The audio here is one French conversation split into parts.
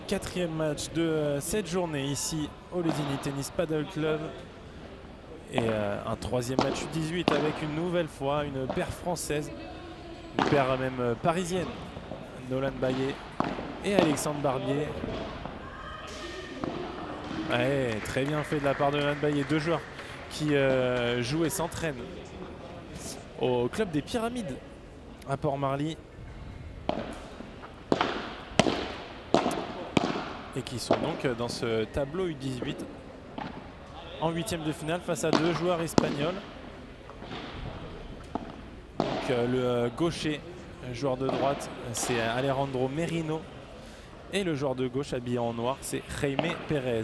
4e match de cette journée ici au Lesigny Tennis Paddle Club. Et un 3e match U18 avec une nouvelle fois une paire française, une paire même parisienne, Nolan Baillet et Alexandre Barbier. Ouais, très bien fait de la part de Nolan Baillet, deux joueurs qui jouent et s'entraînent au club des Pyramides à Port-Marly et qui sont donc dans ce tableau U18 en 8e de finale face à deux joueurs espagnols. Donc le gaucher, joueur de droite, c'est Alejandro Merino et le joueur de gauche habillé en noir, c'est Jaime Pérez.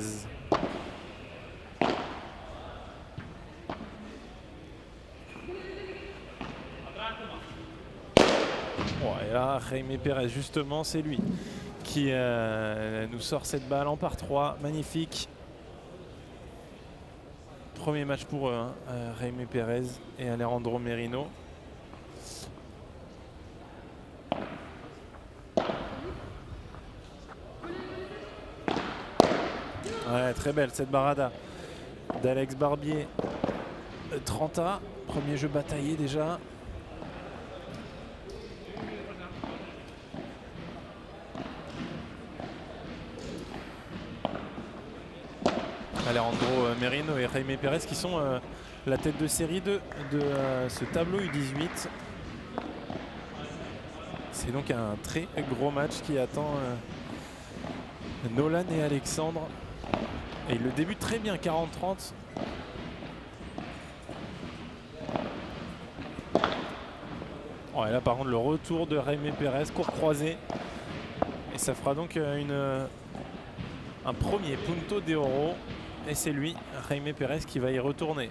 Et là, Jaime Pérez, justement, c'est lui qui nous sort cette balle en par 3. Magnifique. Premier match pour eux, hein. Jaime Pérez et Alejandro Merino. Ouais, très belle cette barada d'Alex Barbier. 30A, premier jeu bataillé déjà. Alejandro Merino et Jaime Pérez qui sont la tête de série de ce tableau U18. C'est donc un très gros match qui attend Nolan et Alexandre. Et il le débute très bien, 40-30. Et là par contre le retour de Jaime Pérez, court croisé. Et ça fera donc un premier punto de oro. Et c'est lui, Jaime Pérez, qui va y retourner.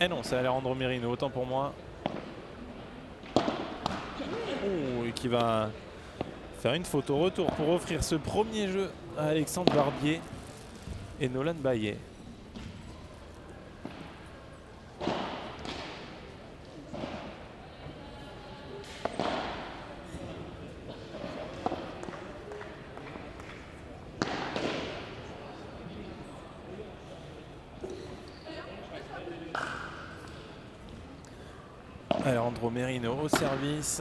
Eh non, c'est Alejandro Merino, autant pour moi. Et qui va faire une faute au retour pour offrir ce premier jeu à Alexandre Barbier et Nolan Baillet. Alejandro Merino au service.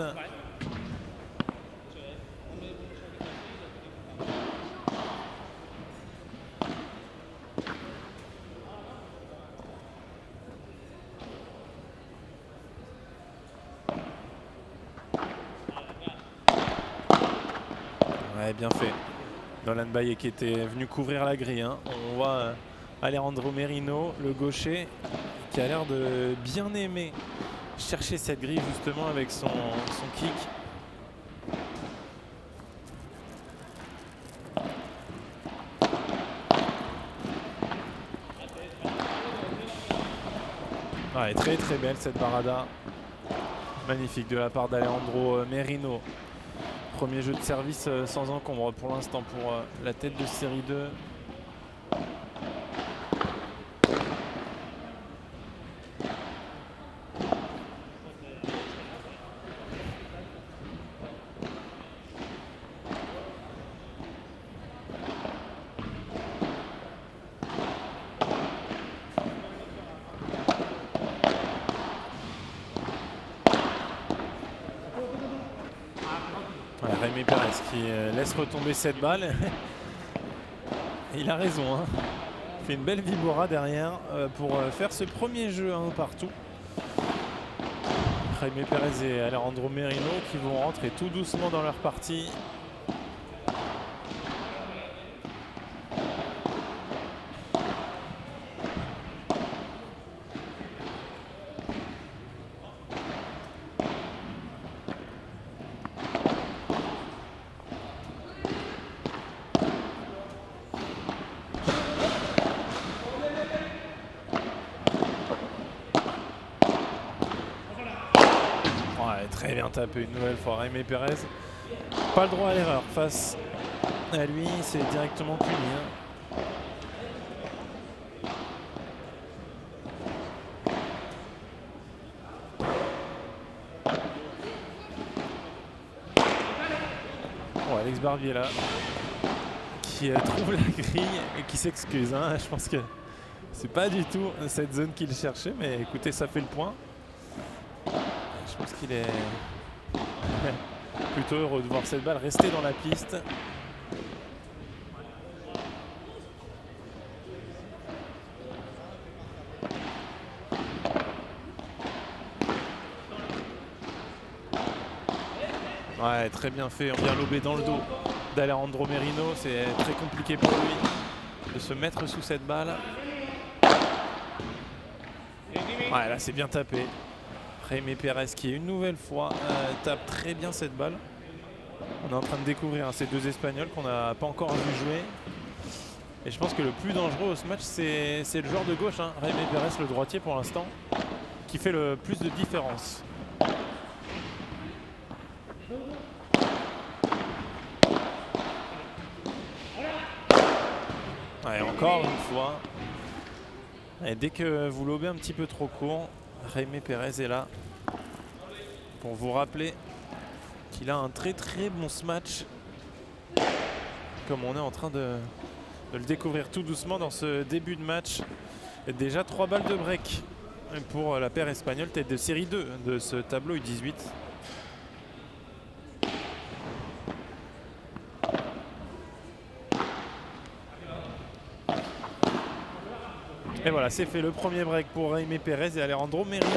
Ouais, bien fait. Nolan Baillet qui était venu couvrir la grille, hein. On voit Alejandro Merino, le gaucher, qui a l'air de bien aimer chercher cette grille justement avec son kick. Ouais, très très belle cette barada. Magnifique de la part d'Alejandro Merino. Premier jeu de service sans encombre pour l'instant pour la tête de série 2. Jaime Pérez qui laisse retomber cette balle. Il a raison, hein. Il fait une belle vibora derrière pour faire ce premier jeu un partout. Jaime Pérez et Alejandro Merino qui vont rentrer tout doucement dans leur partie. Très bien tapé une nouvelle fois Jaime Pérez. Pas le droit à l'erreur face à lui, c'est directement puni, hein. Alex Barbier là qui trouve la grille et qui s'excuse. Hein. Je pense que c'est pas du tout cette zone qu'il cherchait, mais écoutez, ça fait le point. Je pense qu'il est plutôt heureux de voir cette balle rester dans la piste. Ouais, très bien fait, on vient lober dans le dos d'Alejandro Merino. C'est très compliqué pour lui de se mettre sous cette balle. Ouais, là c'est bien tapé. Jaime Pérez qui une nouvelle fois tape très bien cette balle. On est en train de découvrir ces deux Espagnols qu'on n'a pas encore vu jouer. Et je pense que le plus dangereux au ce match, c'est le joueur de gauche, hein, Jaime Pérez, le droitier pour l'instant, qui fait le plus de différence. Ouais, encore une fois. Et dès que vous lobez un petit peu trop court, Jaime Pérez est là pour vous rappeler qu'il a un très très bon smash, comme on est en train de le découvrir tout doucement dans ce début de match. Et déjà 3 balles de break pour la paire espagnole, tête de série 2 de ce tableau U18. Et voilà, c'est fait le premier break pour Jaime Pérez et Alejandro Merino.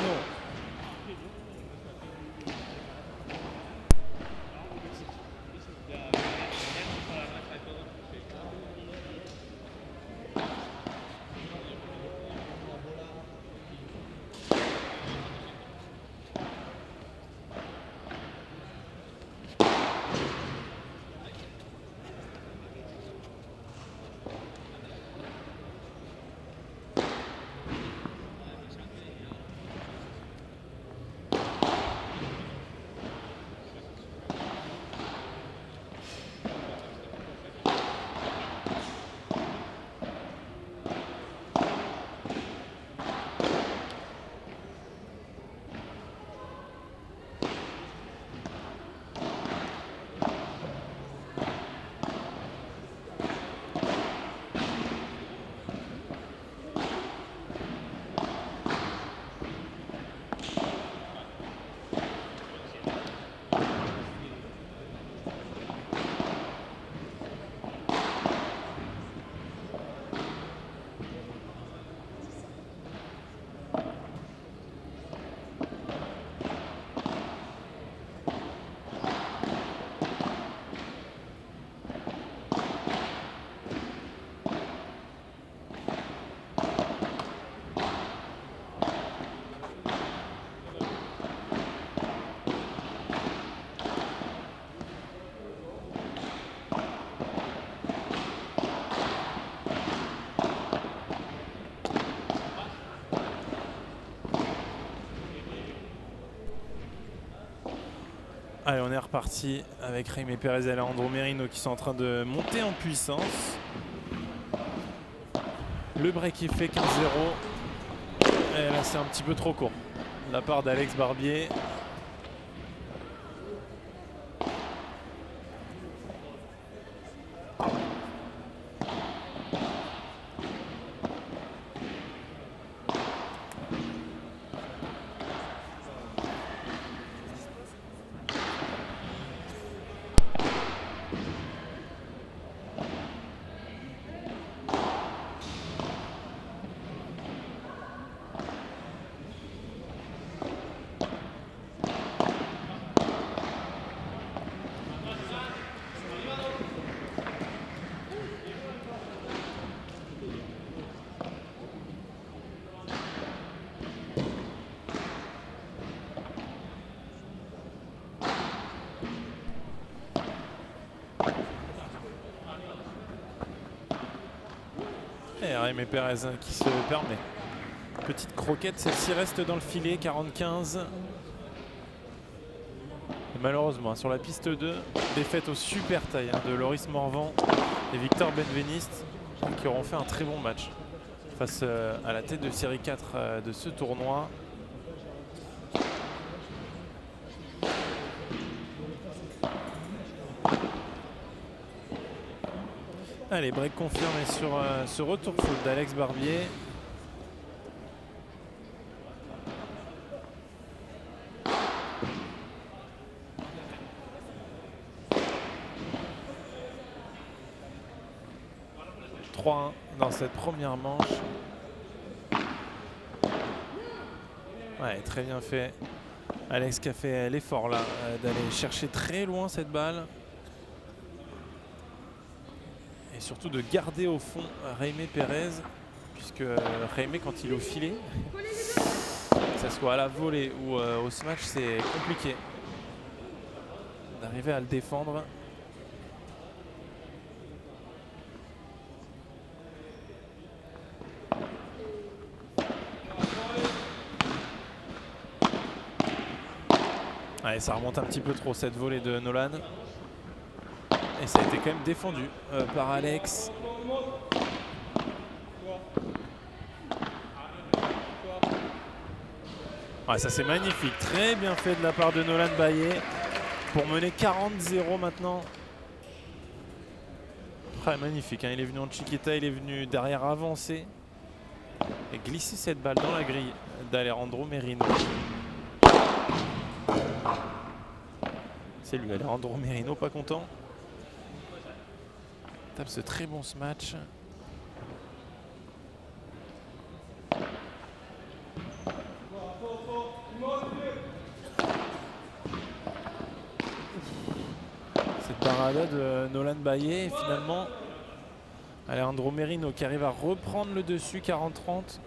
Allez, on est reparti avec Jaime Pérez et Alejandro Merino qui sont en train de monter en puissance. Le break est fait 15-0. Et là, c'est un petit peu trop court de la part d'Alex Barbier. Et Jaime Pérez qui se permet. Petite croquette, celle-ci reste dans le filet, 45. Et malheureusement, sur la piste 2, défaite au super taille de Loris Morvan et Victor Benveniste qui auront fait un très bon match face à la tête de série 4 de ce tournoi. Allez, break confirmé sur ce retour faute d'Alex Barbier. Dans cette première manche. Ouais, très bien fait. Alex qui a fait l'effort là d'aller chercher très loin cette balle. Et surtout de garder au fond Jaime Pérez. Puisque Jaime, quand il est au filet, que ce soit à la volée ou au smash, c'est compliqué d'arriver à le défendre. Ouais, ça remonte un petit peu trop cette volée de Nolan. Et ça a été quand même défendu par Alex. Ouais, ça c'est magnifique. Très bien fait de la part de Nolan Baillet pour mener 40-0 maintenant. Ouais, magnifique, hein. Il est venu en chiquita, il est venu derrière avancer et glisser cette balle dans la grille d'Alejandro Merino. C'est lui, Alejandro Merino, pas content. Tape ce très bon smash. Cette parade de Nolan Baillet et finalement Alejandro Merino qui arrive à reprendre le dessus, 40-30.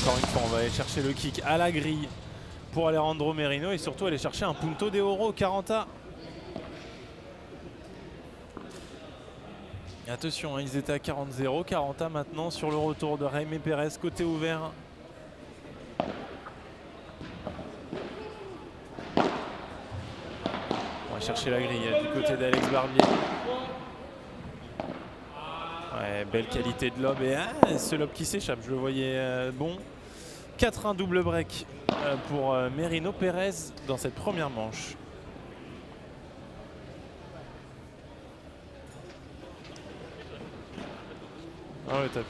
Encore une fois, on va aller chercher le kick à la grille pour Alejandro Merino et surtout aller chercher un punto de oro 40A. Et attention, hein, ils étaient à 40-0, 40A maintenant sur le retour de Jaime Pérez, côté ouvert. On va chercher la grille du côté d'Alex Barbier. Ouais, belle qualité de lob et ce lob qui s'échappe, je le voyais bon. 4-1 double break pour Merino Pérez dans cette première manche. Ah ouais, top.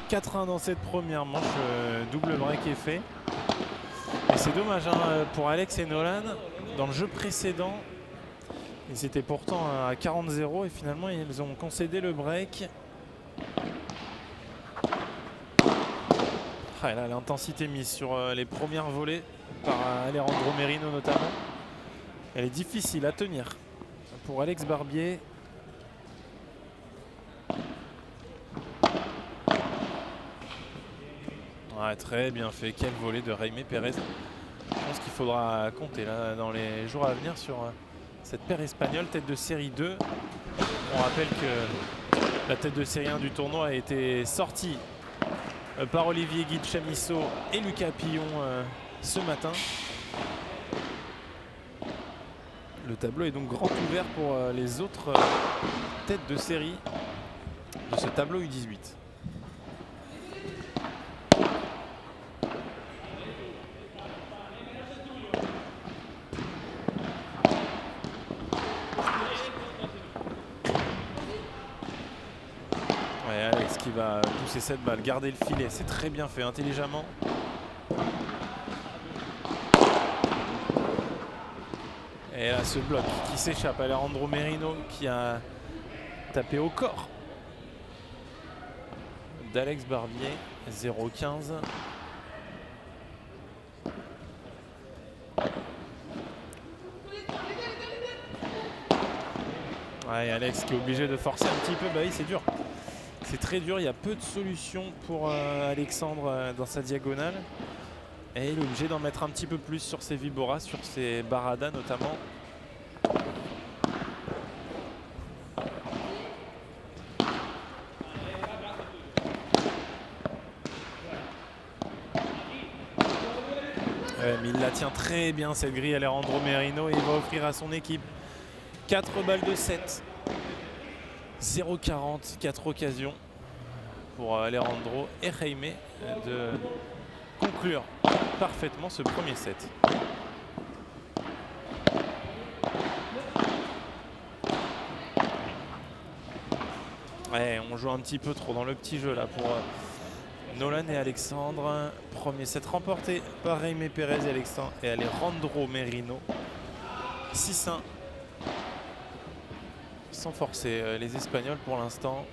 « 4-1 dans cette première manche, double break est fait. Et c'est dommage hein, pour Alex et Nolan. Dans le jeu précédent, ils étaient pourtant à 40-0 et finalement ils ont concédé le break. Ah, et là, l'intensité mise sur les premières volées par Alejandro Merino notamment, elle est difficile à tenir pour Alex Barbier. Ouais, très bien fait. Quelle volée de Jaime Pérez. Je pense qu'il faudra compter là, dans les jours à venir sur cette paire espagnole, tête de série 2. On rappelle que la tête de série 1 du tournoi a été sortie par Olivier Guichamisso et Lucas Pillon ce matin. Le tableau est donc grand ouvert pour les autres têtes de série de ce tableau U18. Ouais, Alex qui va pousser cette balle, garder le filet, c'est très bien fait, intelligemment. Et là, ce bloc qui s'échappe, Alejandro Merino qui a tapé au corps d'Alex Barbier, 0,15. Ouais, Alex qui est obligé de forcer un petit peu, bah oui, c'est dur. C'est très dur, il y a peu de solutions pour Alexandre dans sa diagonale. Et il est obligé d'en mettre un petit peu plus sur ses Vibora, sur ses Barada notamment. Mais il la tient très bien cette grille, Alejandro Merino, et il va offrir à son équipe 4 balles de 7. 0,40, 4 occasions pour Alejandro et Jaime de conclure parfaitement ce premier set. Ouais, on joue un petit peu trop dans le petit jeu là pour Nolan et Alexandre. Premier set remporté par Jaime Pérez et Alejandro Merino. 6-1. Sans forcer les Espagnols pour l'instant.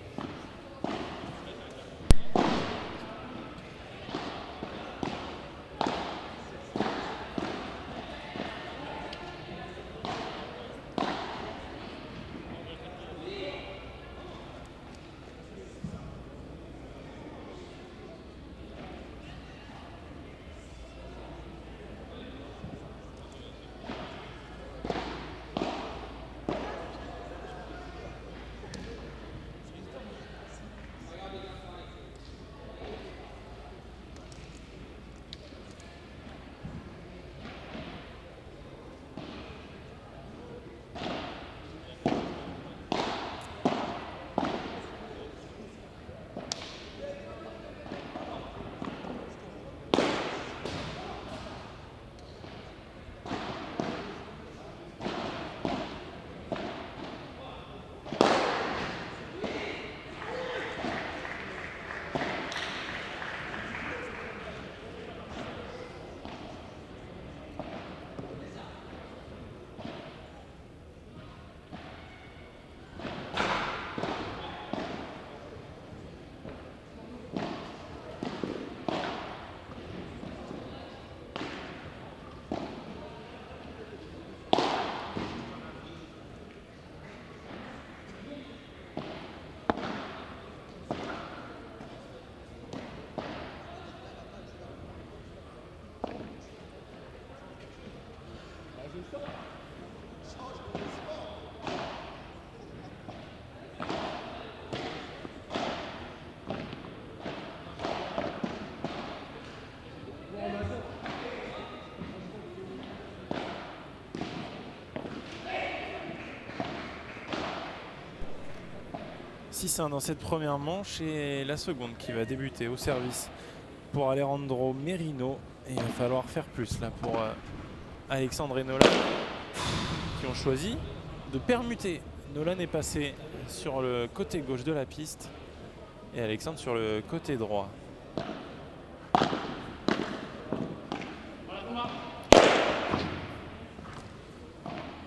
Dans cette première manche et la seconde qui va débuter au service pour Alejandro Merino. Et il va falloir faire plus là pour Alexandre et Nolan qui ont choisi de permuter. Nolan est passé sur le côté gauche de la piste et Alexandre sur le côté droit.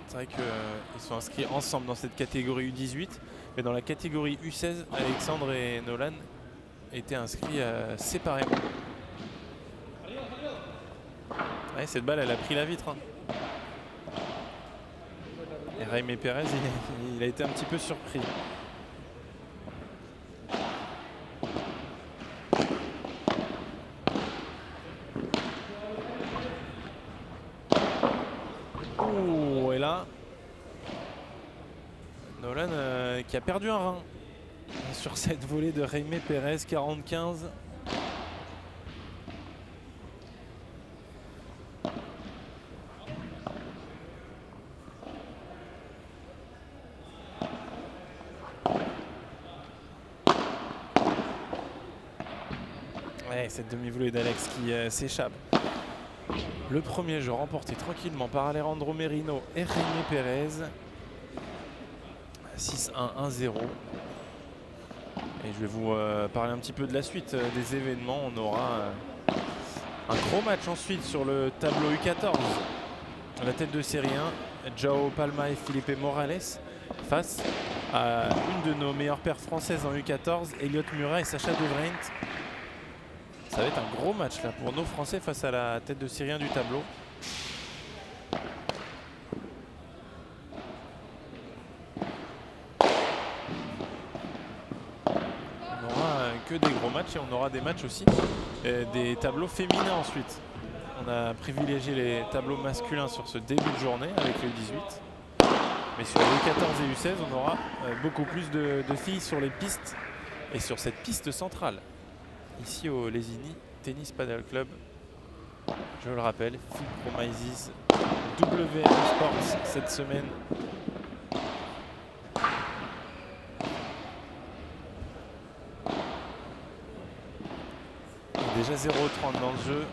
C'est vrai qu'ils sont inscrits ensemble dans cette catégorie U18. Mais dans la catégorie U16, Alexandre et Nolan étaient inscrits séparément. Ouais, cette balle, elle a pris la vitre. Hein. Et Jaime Pérez, il a été un petit peu surpris. Ouh, et là, Nolan qui a perdu un rein sur cette volée de Jaime Pérez, 45. Ouais, cette demi-volée d'Alex qui s'échappe. Le premier jeu remporté tranquillement par Alejandro Merino et Jaime Pérez. 6-1, 1-0. Et je vais vous parler un petit peu de la suite des événements. On aura un gros match ensuite sur le tableau U14. La tête de série 1, João Palma et Felipe Morales face à une de nos meilleures paires françaises en U14, Elliott Murat et Sacha De Vreint. Ça va être un gros match là pour nos Français face à la tête de série 1 du tableau. On n'aura que des gros matchs et on aura des matchs aussi, des tableaux féminins ensuite. On a privilégié les tableaux masculins sur ce début de journée avec les U18. Mais sur les U14 et U16, on aura beaucoup plus de filles sur les pistes et sur cette piste centrale. Ici au Lesini Tennis Padel Club. Je le rappelle, Phil Promaisis, WM Sports cette semaine. Déjà 0-30 dans le jeu.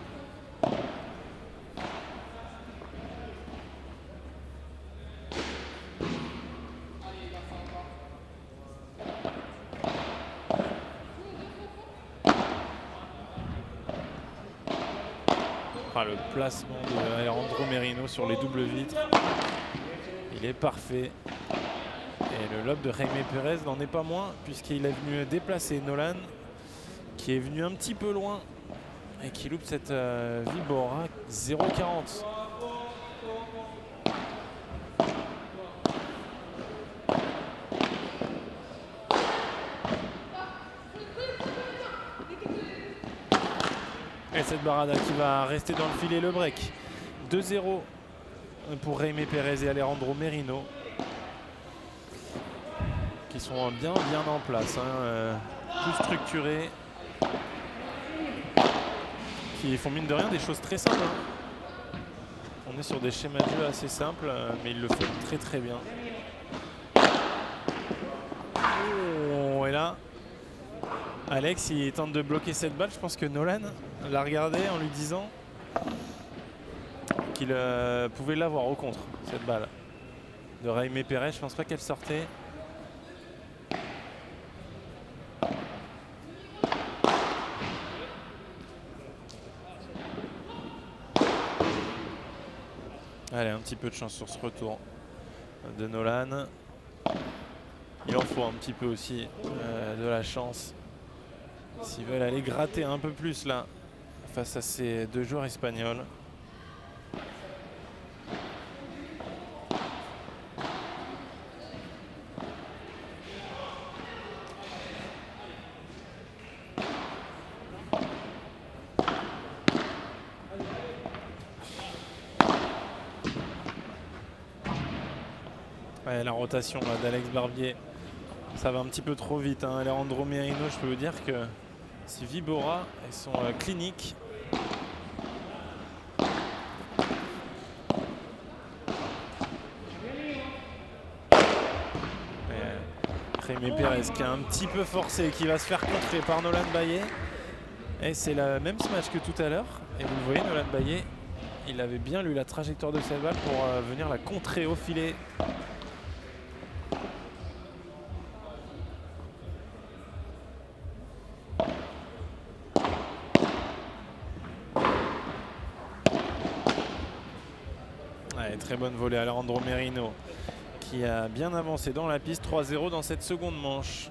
Le placement de Alejandro Merino sur les doubles vitres, il est parfait. Et le lob de Jaime Pérez n'en est pas moins, puisqu'il est venu déplacer Nolan, qui est venu un petit peu loin et qui loupe cette Vibora 0,40. Et cette barada qui va rester dans le filet, le break. 2-0 pour Jaime Pérez et Alejandro Merino, qui sont bien en place, hein, plus structurés, qui font mine de rien des choses très simples. Hein. On est sur des schémas de jeu assez simples, mais ils le font très bien. Oh, et là, Alex, il tente de bloquer cette balle. Je pense que Nolan l'a regardé en lui disant qu'il pouvait l'avoir au contre, cette balle de Jaime Pérez. Je pense pas qu'elle sortait. Allez, un petit peu de chance sur ce retour de Nolan. Il en faut un petit peu aussi de la chance s'ils veulent aller gratter un peu plus là face à ces deux joueurs espagnols. Ouais, la rotation d'Alex Barbier, ça va un petit peu trop vite. Hein. Alejandro Merino, je peux vous dire que si Vibora, elles sont cliniques. Jaime Pérez qui a un petit peu forcé, qui va se faire contrer par Nolan Baillet. Et c'est le même smash que tout à l'heure. Et vous le voyez, Nolan Baillet, il avait bien lu la trajectoire de cette balle pour venir la contrer au filet. Ouais, très bonne volée à Alejandro Merino qui a bien avancé dans la piste. 3-0 dans cette seconde manche.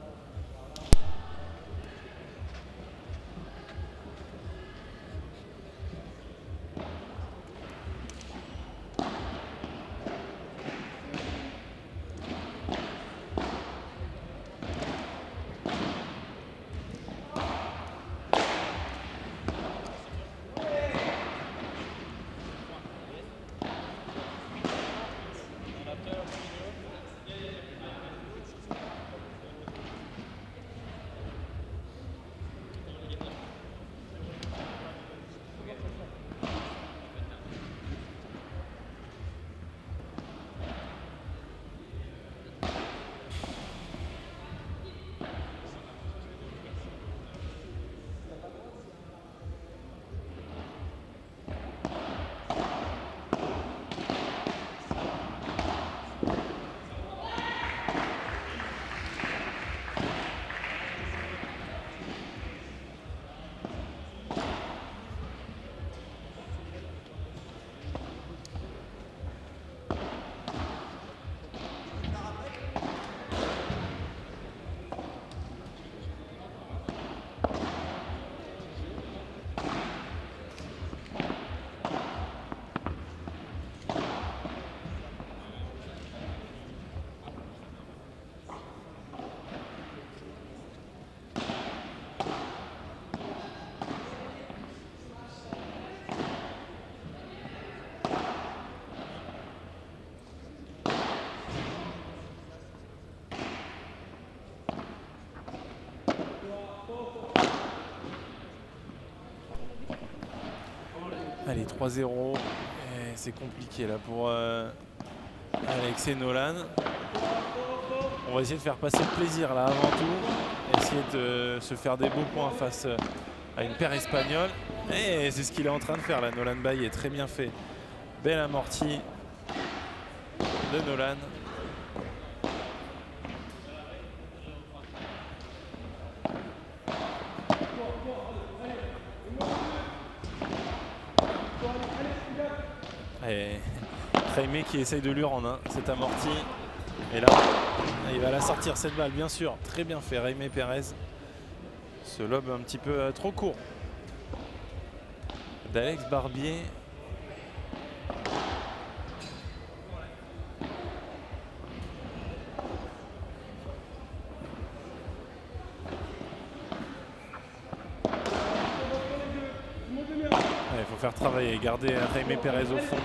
Allez, 3-0. C'est compliqué là pour Alex et Nolan. On va essayer de faire passer le plaisir là avant tout. Essayer de se faire des beaux points face à une paire espagnole. Et c'est ce qu'il est en train de faire là. Nolan Bay est très bien fait. Belle amortie de Nolan. Et Jaime qui essaye de lui rendre cette amortie. Et là, il va la sortir cette balle, bien sûr. Très bien fait, Jaime Pérez. Ce lob un petit peu trop court d'Alex Barbier. Il faut faire travailler, garder Jaime Pérez au fond.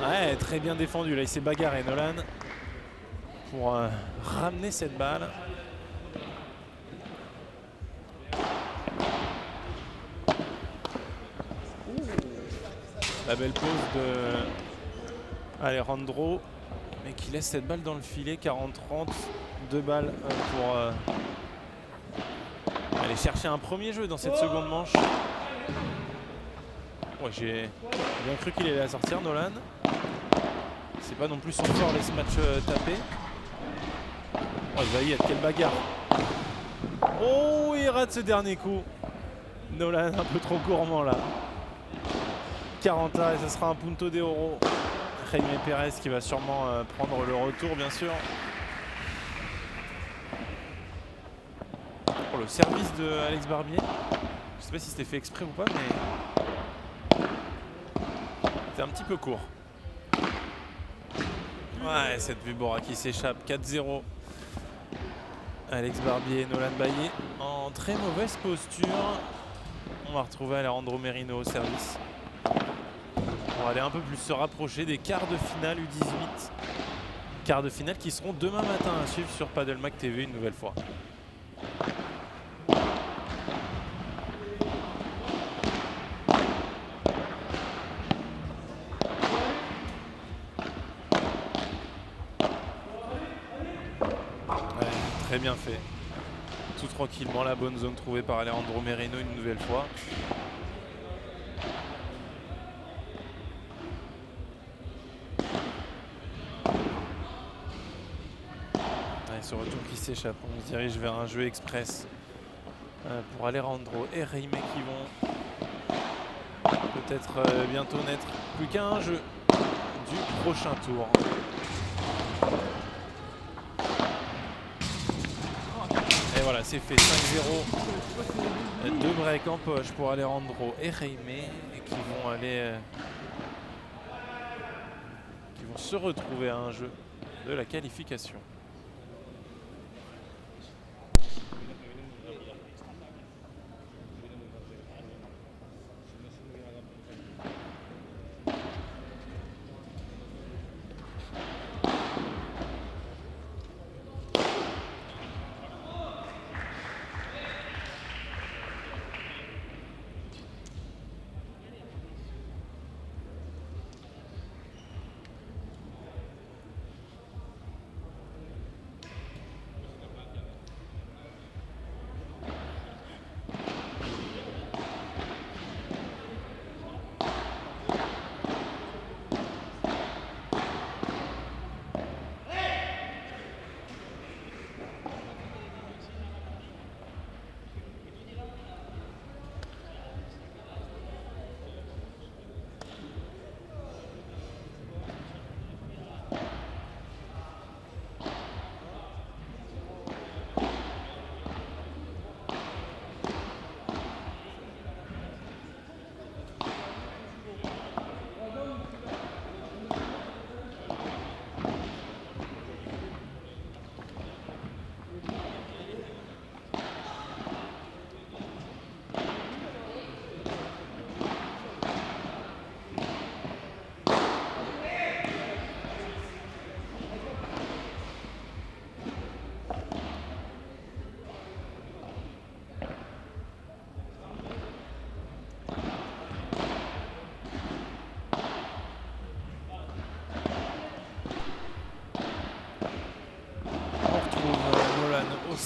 Ouais, très bien défendu. Là, il s'est bagarré, Nolan, pour ramener cette balle. La belle pause de Alejandro, mais qui laisse cette balle dans le filet. 40-30, 2 balles pour aller chercher un premier jeu dans cette seconde manche. Ouais, j'ai bien cru qu'il allait la sortir, Nolan. C'est pas non plus son fort, les matchs tapés. Oh, Zayed, quelle bagarre. Oh, il rate ce dernier coup. Nolan un peu trop gourmand là. 40 et ça sera un punto de oro. Jaime Pérez qui va sûrement prendre le retour, bien sûr. Oh, le service de Alex Barbier. Je sais pas si c'était fait exprès ou pas, mais c'était un petit peu court. Ouais, cette Vibora qui s'échappe. 4-0. Alex Barbier et Nolan Bailly en très mauvaise posture. On va retrouver Alejandro Merino au service. On va aller un peu plus se rapprocher des quarts de finale U18. Quarts de finale qui seront demain matin à suivre sur Paddle Mac TV une nouvelle fois. Ouais, très bien fait. Tout tranquillement, la bonne zone trouvée par Alejandro Merino une nouvelle fois. Ce retour qui s'échappe, on se dirige vers un jeu express pour Alejandro et Jaime qui vont peut-être bientôt n'être plus qu'un jeu du prochain tour. Et voilà, c'est fait, 5-0. 2 breaks en poche pour Alejandro et Jaime et qui vont aller qui vont se retrouver à un jeu de la qualification.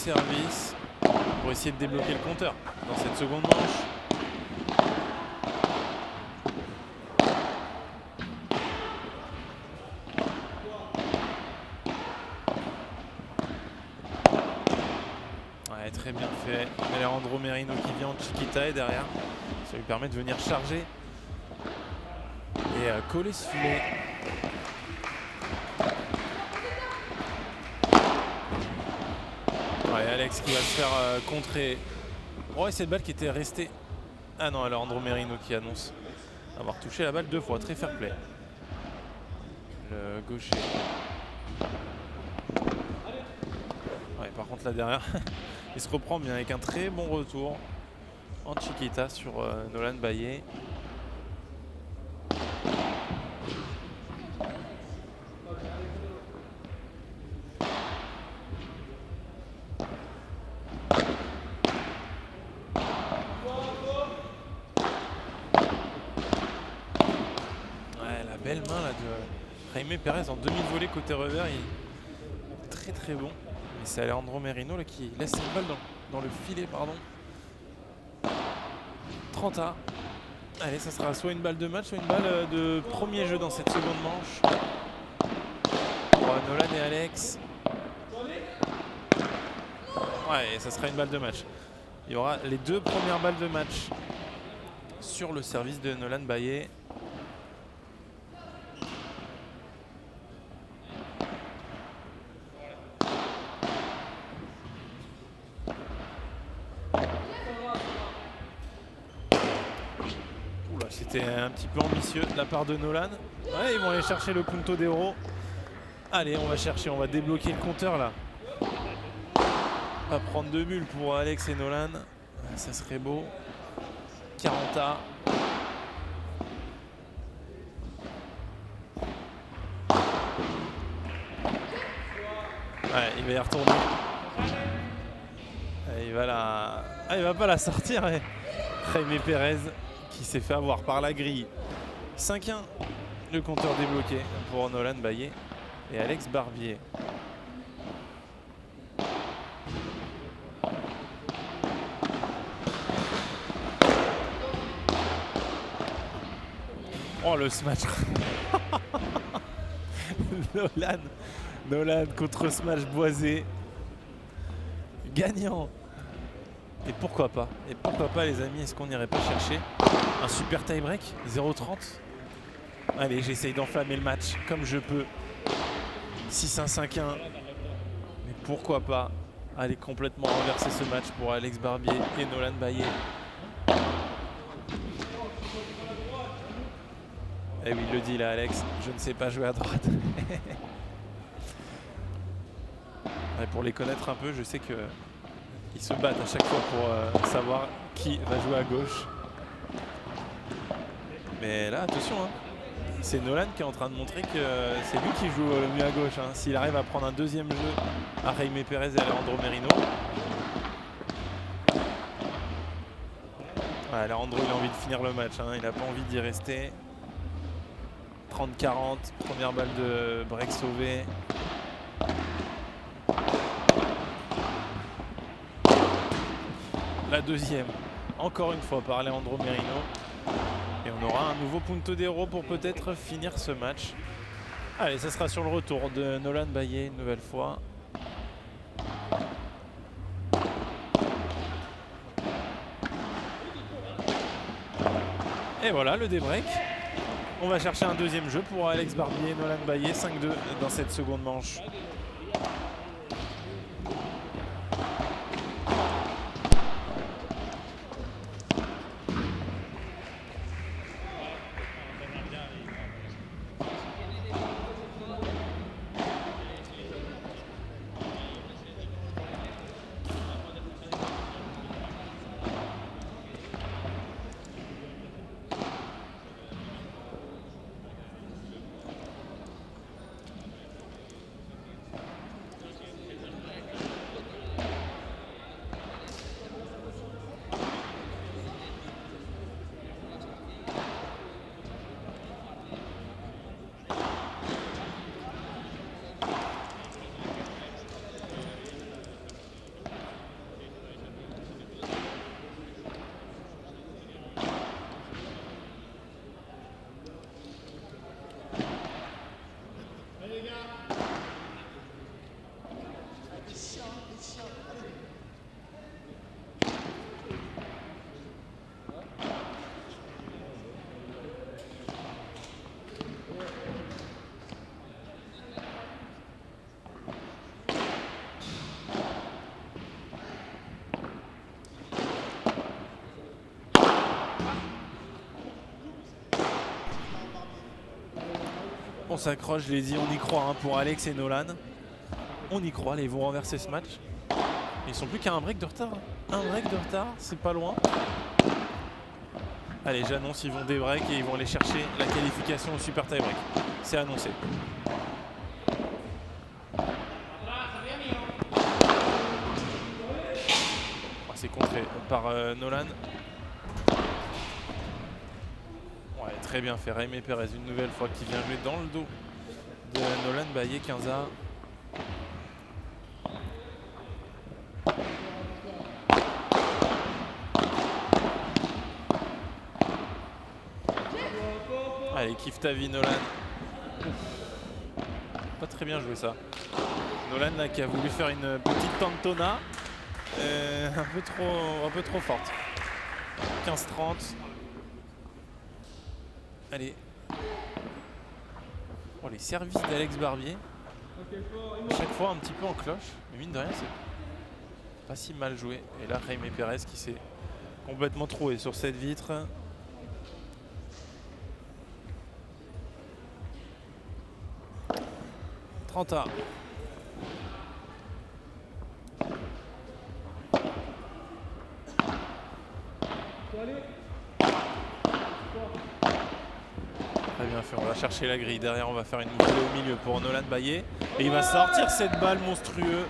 service pour essayer de débloquer le compteur dans cette seconde manche. Ouais, très bien fait. Alejandro Merino qui vient en chiquita et derrière, ça lui permet de venir charger et coller ce filet. Ouais, Alex qui va se faire contrer. Oh, et cette balle qui était restée. Ah non, Alejandro Merino qui annonce avoir touché la balle 2 fois. Très fair play. Le gaucher. Ouais, par contre là derrière, il se reprend bien avec un très bon retour en chiquita sur Nolan Baillet. Belle main là de Jaime Perez en demi-volée côté revers, il est très très bon. Mais c'est Alejandro Merino là, qui laisse cette balle dans le filet, pardon. 30A. Allez, ça sera soit une balle de match, soit une balle de premier jeu dans cette seconde manche. Pour Nolan et Alex. Ouais, ça sera une balle de match. Il y aura les 2 premières balles de match sur le service de Nolan Baillet. C'était un petit peu ambitieux de la part de Nolan. Ouais, ils vont aller chercher le punto d'Euro. Allez, on va chercher, on va débloquer le compteur là. On va prendre 2 bulles pour Alex et Nolan. Ça serait beau. 40A. Ouais, il va y retourner. Il va la... Ah, il va pas la sortir. Ouais. Jaime Perez qui s'est fait avoir par la grille. 5-1, le compteur débloqué pour Nolan Baillet et Alex Barbier. Oh, le smash. Nolan contre smash Boisé. Gagnant. Et pourquoi pas? Et pourquoi pas, les amis? Est-ce qu'on n'irait pas chercher un super tie-break 0-30? Allez, j'essaye d'enflammer le match comme je peux. 6-1, 5-1. Mais pourquoi pas aller complètement renverser ce match pour Alex Barbier et Nolan Baillet. Eh oui, il le dit là, Alex. Je ne sais pas jouer à droite. Et pour les connaître un peu, je sais que ils se battent à chaque fois pour savoir qui va jouer à gauche. Mais là, attention, hein. C'est Nolan qui est en train de montrer que c'est lui qui joue le mieux à gauche. Hein. S'il arrive à prendre un deuxième jeu à Jaime Perez et Alejandro Merino. Ouais, Alejandro, il a envie de finir le match. Hein. Il n'a pas envie d'y rester. 30-40, première balle de break sauvée. La deuxième, encore une fois par Alejandro Merino. Et on aura un nouveau punto d'Euro pour peut-être finir ce match. Allez, ça sera sur le retour de Nolan Baillet une nouvelle fois. Et voilà le débreak. On va chercher un deuxième jeu pour Alex Barbier et Nolan Baillet. 5-2 dans cette seconde manche. On s'accroche, je l'ai dit, on y croit hein, pour Alex et Nolan. On y croit, ils vont renverser ce match. Ils sont plus qu'à un break de retard. Un break de retard, c'est pas loin. Allez, j'annonce, ils vont des breaks et ils vont aller chercher la qualification au super tie break. C'est annoncé. C'est contré par Nolan. Ouais, très bien fait. Jaime Pérez, une nouvelle fois, qui vient jouer dans le dos de Nolan Baillet-Quinza. Allez, kiffe ta vie, Nolan. Pas très bien joué ça. Nolan là, qui a voulu faire une petite tantona. Un peu trop forte. 15-30. Allez. Oh, les services d'Alex Barbier. Chaque fois un petit peu en cloche. Mais mine de rien, c'est pas si mal joué. Et là, Jaime Pérez qui s'est complètement troué sur cette vitre. Trenta. Très bien fait, on va chercher la grille. Derrière, on va faire une boucle au milieu pour Nolan Baillet. Et il va sortir cette balle monstrueuse.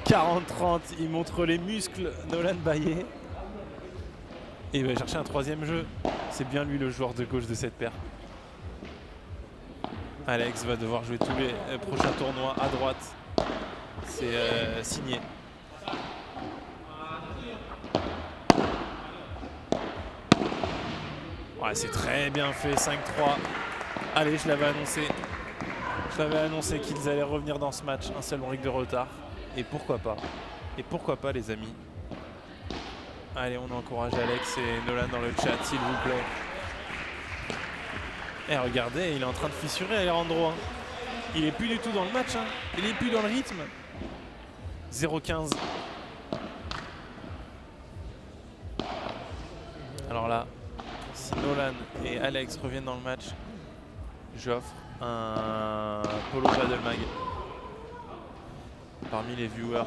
40-30, il montre les muscles, Nolan Baillet. Et il va chercher un troisième jeu. C'est bien lui le joueur de gauche de cette paire. Alex va devoir jouer tous les prochains tournois à droite. C'est signé. Ouais, c'est très bien fait, 5-3. Allez, je l'avais annoncé. Je l'avais annoncé qu'ils allaient revenir dans ce match. Un seul break de retard. Et pourquoi pas? Et pourquoi pas, les amis? Allez, on encourage Alex et Nolan dans le chat, s'il vous plaît. Et regardez, il est en train de fissurer Alejandro. Hein. Il est plus du tout dans le match. Hein. Il est plus dans le rythme. 0-15. Alors là, si Nolan et Alex reviennent dans le match, j'offre un Polo Paddle Mag parmi les viewers.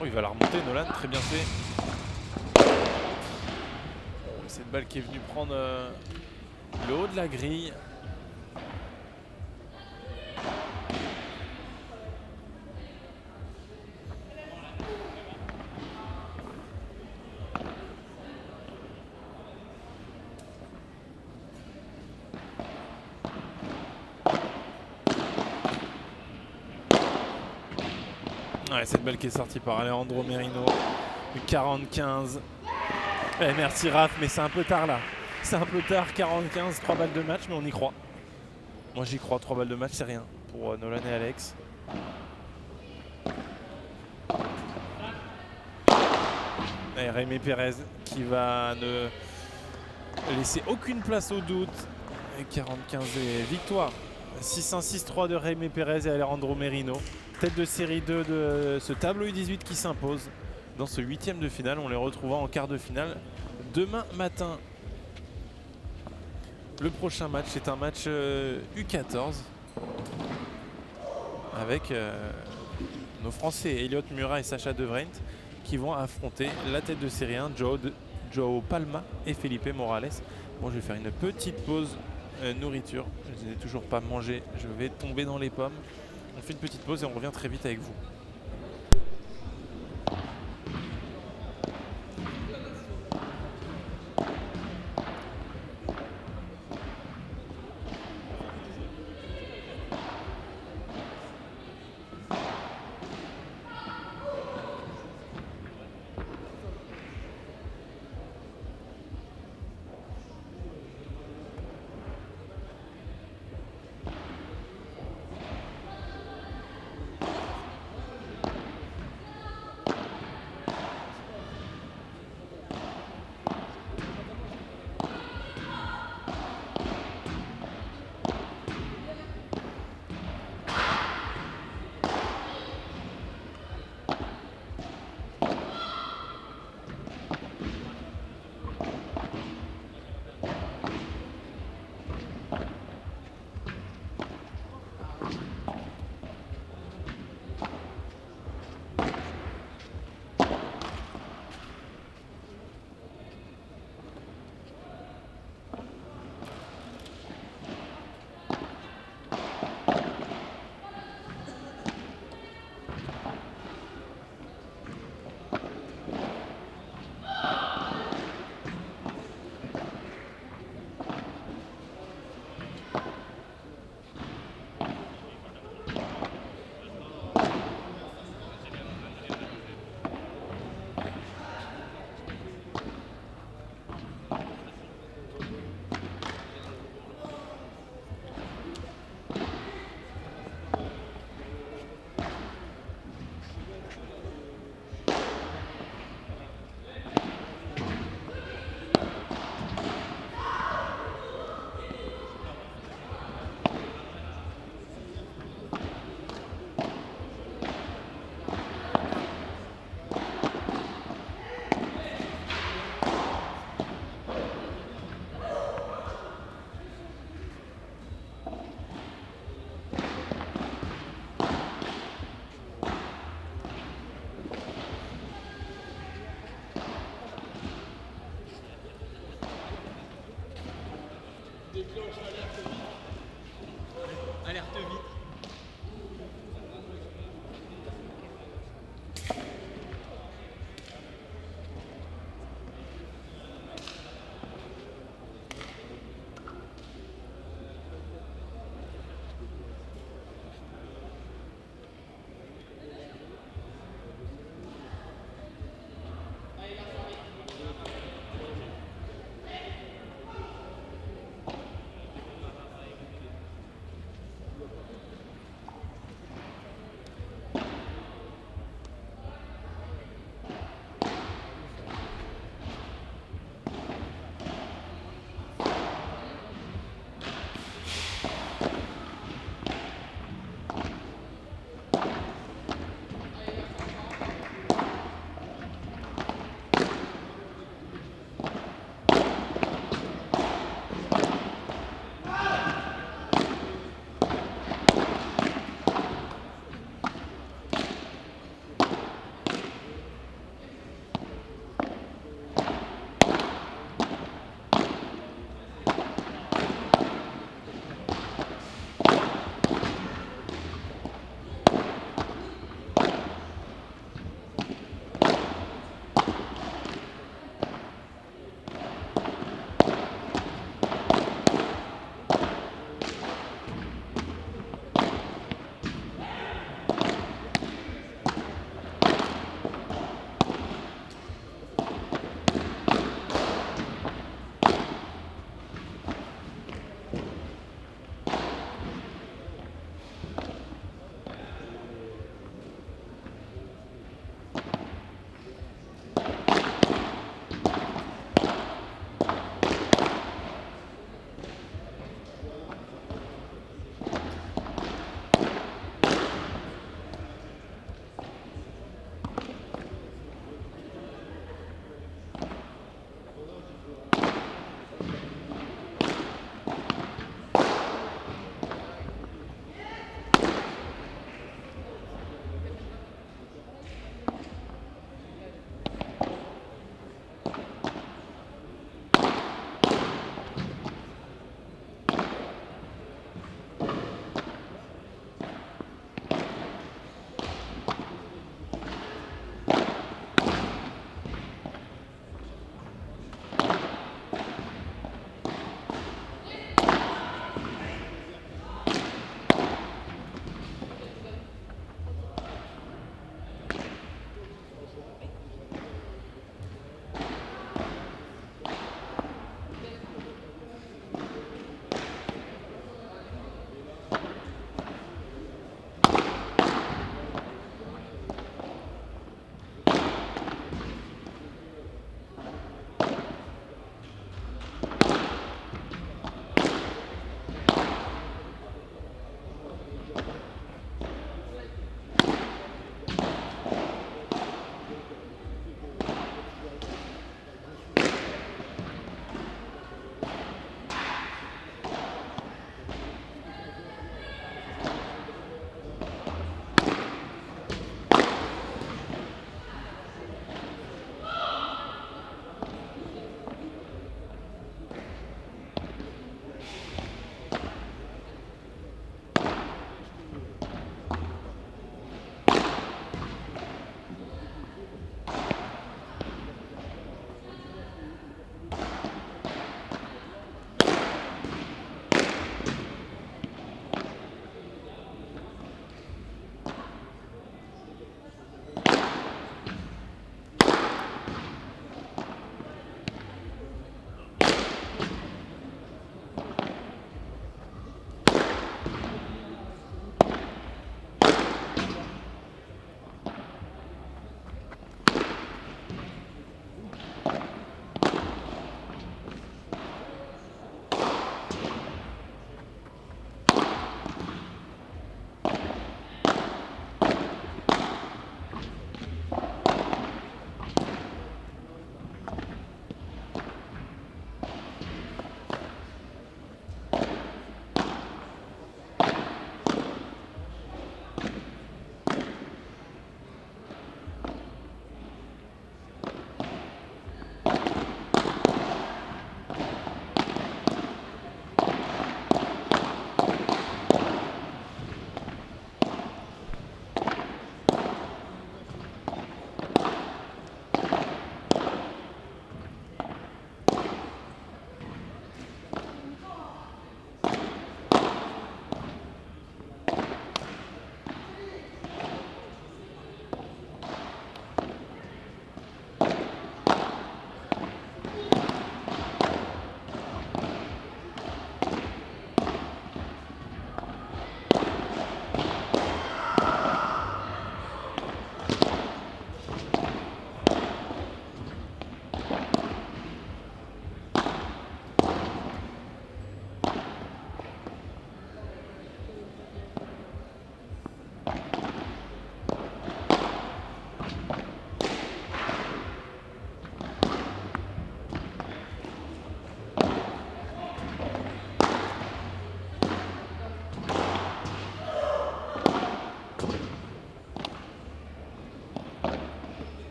Oh, il va la remonter, Nolan, très bien fait. Cette balle qui est venue prendre le haut de la grille. Ouais, cette balle qui est sortie par Alejandro Merino. 40-15. Eh, merci Raph, mais c'est un peu tard là. C'est un peu tard, 40-15, 3 balles de match, mais on y croit. Moi j'y crois, 3 balles de match, c'est rien pour Nolan et Alex. Et Jaime Pérez qui va ne laisser aucune place au doute. 40-15 et victoire. 6-1-6-3 de Jaime Pérez et Alejandro Merino. Tête de série 2 de ce tableau U18 qui s'impose dans ce 8e de finale. On les retrouvera en quart de finale demain matin. Le prochain match, c'est un match U14 avec nos Français Elliot Murat et Sacha De Vrient qui vont affronter la tête de série 1, Joao Palma et Felipe Morales. Bon, je vais faire une petite pause nourriture. Je n'ai toujours pas mangé, je vais tomber dans les pommes. On fait une petite pause et on revient très vite avec vous.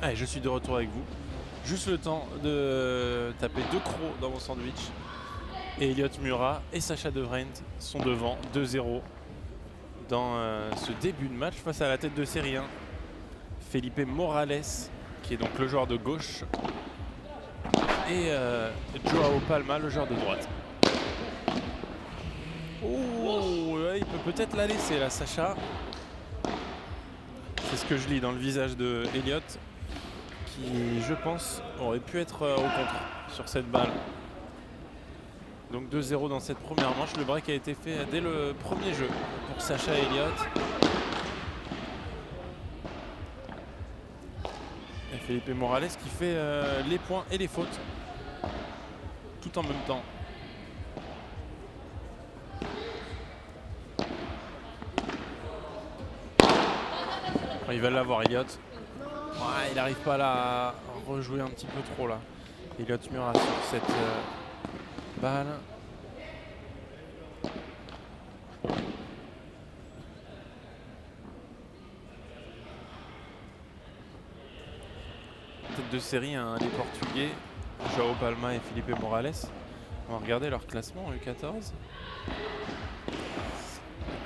Allez, je suis de retour avec vous. Juste le temps de taper 2 crocs dans mon sandwich. Et Elliot Murat et Sacha De Vrient sont devant 2-0 dans ce début de match face à la tête de série 1. Felipe Morales, qui est donc le joueur de gauche, et Joao Palma, le joueur de droite. Oh, il peut peut-être la laisser là, Sacha. C'est ce que je lis dans le visage de Elliot, qui, je pense, aurait pu être au contre sur cette balle. Donc 2-0 dans cette première manche. Le break a été fait dès le premier jeu pour Sacha et Elliot. Et Felipe Morales qui fait les points et les fautes tout en même temps. Il va l'avoir, Elliot. Ouais, il n'arrive pas là à rejouer un petit peu trop là. Elliot Murat sur cette balle. Tête de série, hein, les Portugais, Joao Palma et Felipe Morales. On va regarder leur classement en U14.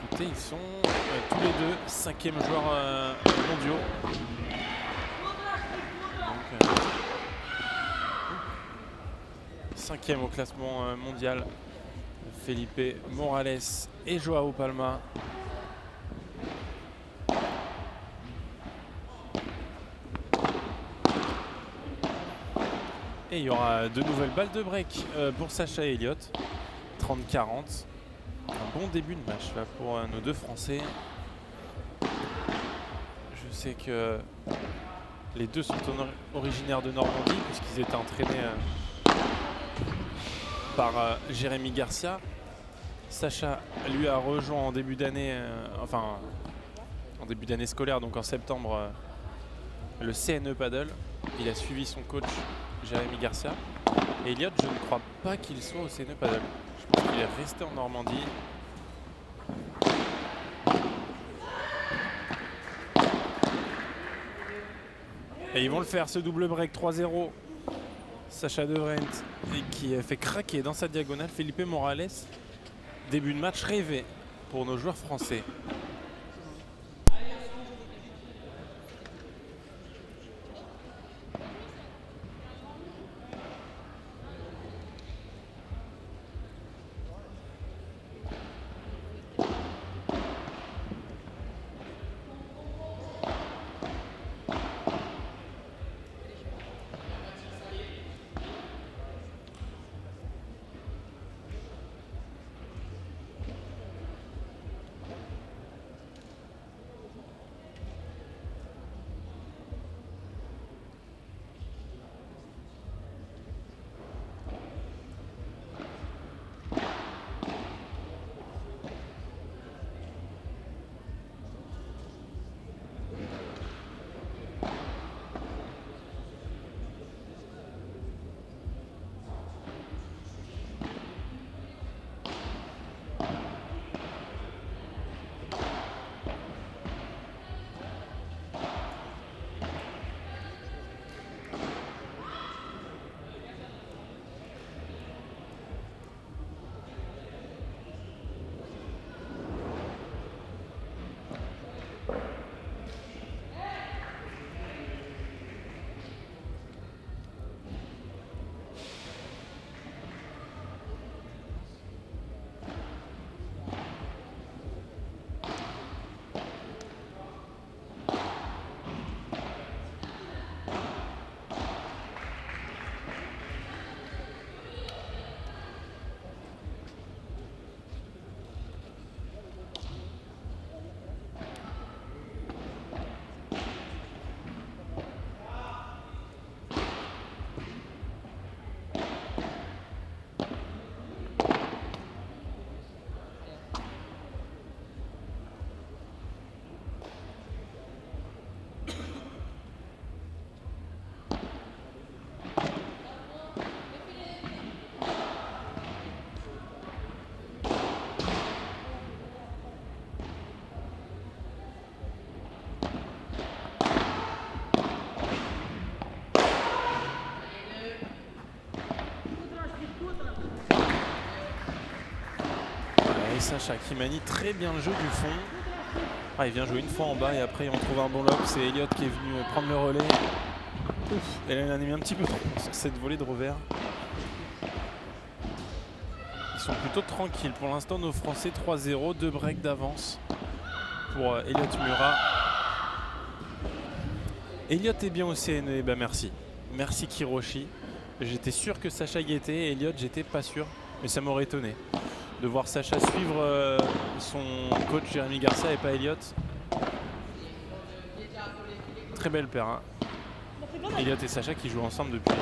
Écoutez, ils sont tous les deux 5e joueurs mondiaux. Donc, 5e au classement mondial. Felipe Morales et Joao Palma. Et il y aura de nouvelles balles de break pour Sacha et Elliot. 30-40. Un bon début de match là pour nos deux Français. Je sais que les deux sont originaires de Normandie puisqu'ils étaient entraînés par Jérémy Garcia. Sacha lui a rejoint en début d'année, en début d'année scolaire, donc en septembre, le CNE Paddle. Il a suivi son coach Jérémy Garcia. Et Elliot, je ne crois pas qu'il soit au CNE Paddle. Je pense qu'il est resté en Normandie. Et ils vont le faire, ce double break 3-0. Sacha De Vrient qui fait craquer dans sa diagonale Felipe Morales. Début de match rêvé pour nos joueurs français. Et Sacha qui manie très bien le jeu du fond. Ah, il vient jouer une fois en bas et après on trouve un bon lob. C'est Elliott qui est venu prendre le relais. Ouf, et là il en a mis un petit peu trop sur cette volée de revers. Ils sont plutôt tranquilles. Pour l'instant, nos Français 3-0, 2 breaks d'avance pour Elliott Murat. Elliott est bien au CNE, et ben merci. Merci Kiroshi. J'étais sûr que Sacha y était, et Elliott j'étais pas sûr, mais ça m'aurait étonné de voir Sacha suivre son coach Jérémy Garcia et pas Elliott. Très belle paire, hein. Elliott et Sacha qui jouent ensemble depuis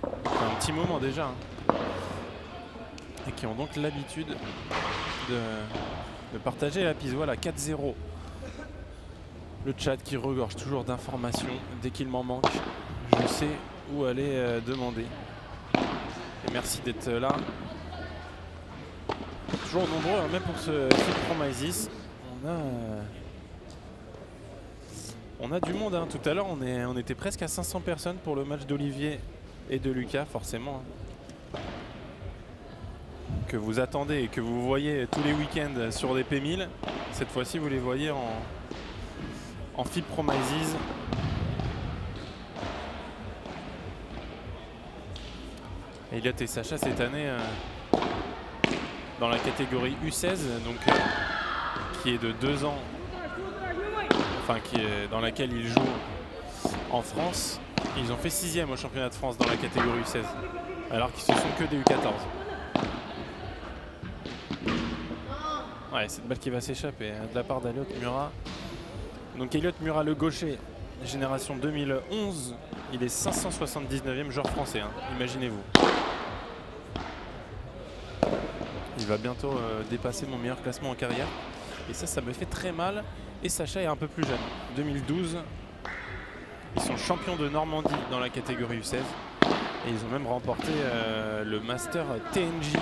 un petit moment déjà, hein. Et qui ont donc l'habitude de partager la piste. Voilà, 4-0. Le chat qui regorge toujours d'informations. Dès qu'il m'en manque, je sais où aller demander. Et merci d'être là. Toujours nombreux, hein, même pour ce Fit Promises. On a du monde, hein. Tout à l'heure, on était presque à 500 personnes pour le match d'Olivier et de Lucas, forcément. Hein. Que vous attendez et que vous voyez tous les week-ends sur des P1000. Cette fois-ci, vous les voyez en Fit Promises. Elliott et Sacha cette année dans la catégorie U16, donc qui est de 2 ans, enfin dans laquelle ils jouent en France. Ils ont fait 6e au championnat de France dans la catégorie U16, alors qu'ils ne sont que des U14. Ouais, cette balle qui va s'échapper de la part d'Elliott Murat. Donc Elliott Murat, le gaucher, génération 2011, il est 579e joueur français, hein, imaginez-vous. Il va bientôt dépasser mon meilleur classement en carrière. Et ça me fait très mal. Et Sacha est un peu plus jeune. 2012, ils sont champions de Normandie dans la catégorie U16. Et ils ont même remporté le Master TNJ.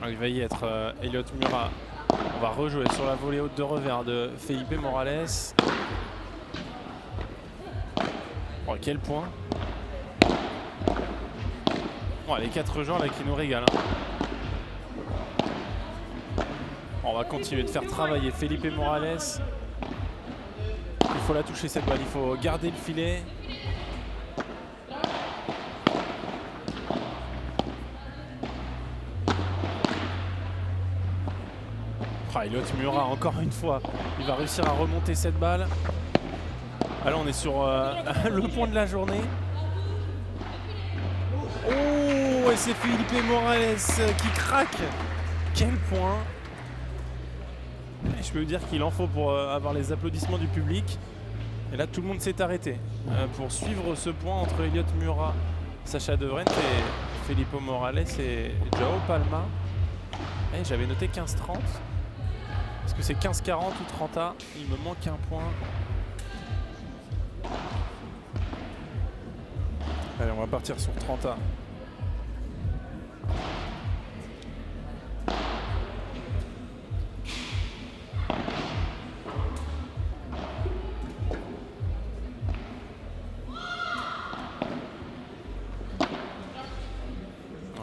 Alors, il va y être Elliott Murat. On va rejouer sur la volée haute de revers de Felipe Morales. Oh, quel point! Oh, les 4 joueurs là qui nous régalent. Hein. On va continuer de faire travailler Felipe Morales. Il faut la toucher cette balle, il faut garder le filet. Oh, Elliott Murat encore une fois. Il va réussir à remonter cette balle. Alors on est sur le point de la journée. Oh, et c'est Felipe Morales qui craque. Quel point! Et je peux vous dire qu'il en faut pour avoir les applaudissements du public. Et là tout le monde s'est arrêté pour suivre ce point entre Elliott Murat, Sacha De Vrent et Felipe Morales et Joao Palma. Et j'avais noté 15-30. Est-ce que c'est 15-40 ou 30A? Il me manque un point. Allez, on va partir sur 30A.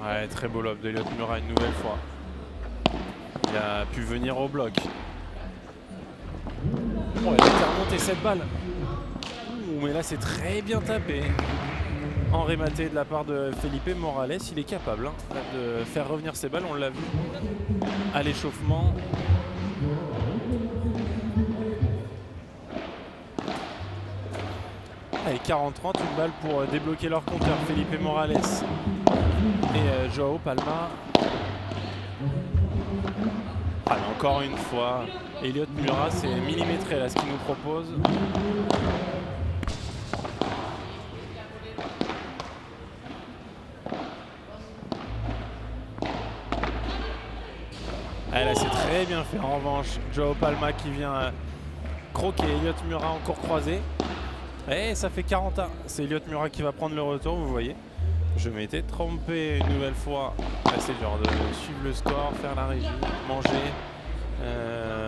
Ouais, très beau lob d'Elliott Murat une nouvelle fois. Il a pu venir au bloc. Oh, il a fait remonter cette balle. Ouh, mais là, c'est très bien tapé. En rématé de la part de Felipe Morales. Il est capable de faire revenir ces balles. On l'a vu à l'échauffement. Allez, 40-30, une balle pour débloquer leur compteur. Felipe Morales et Joao Palma. Allez, encore une fois, Elliott Murat, c'est millimétré là ce qu'il nous propose. Ah, là c'est très bien fait en revanche. Joao Palma qui vient croquer Elliott Murat encore croisé. Et ça fait 40-1. C'est Elliott Murat qui va prendre le retour, vous voyez. Je m'étais trompé une nouvelle fois. Là, c'est le genre de suivre le score, faire la régie, manger,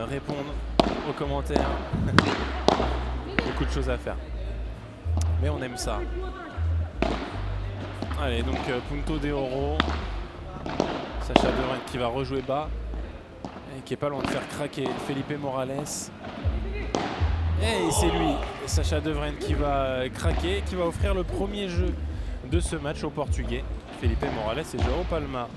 répondre aux commentaires. beaucoup de choses à faire. Mais on aime ça. Allez, donc Punto de Oro. Sacha De Vrij qui va rejouer bas. Et qui est pas loin de faire craquer Felipe Morales. Et c'est lui, Sacha De Vrij, qui va craquer, qui va offrir le premier jeu de ce match au Portugais. Felipe Morales et João Palma.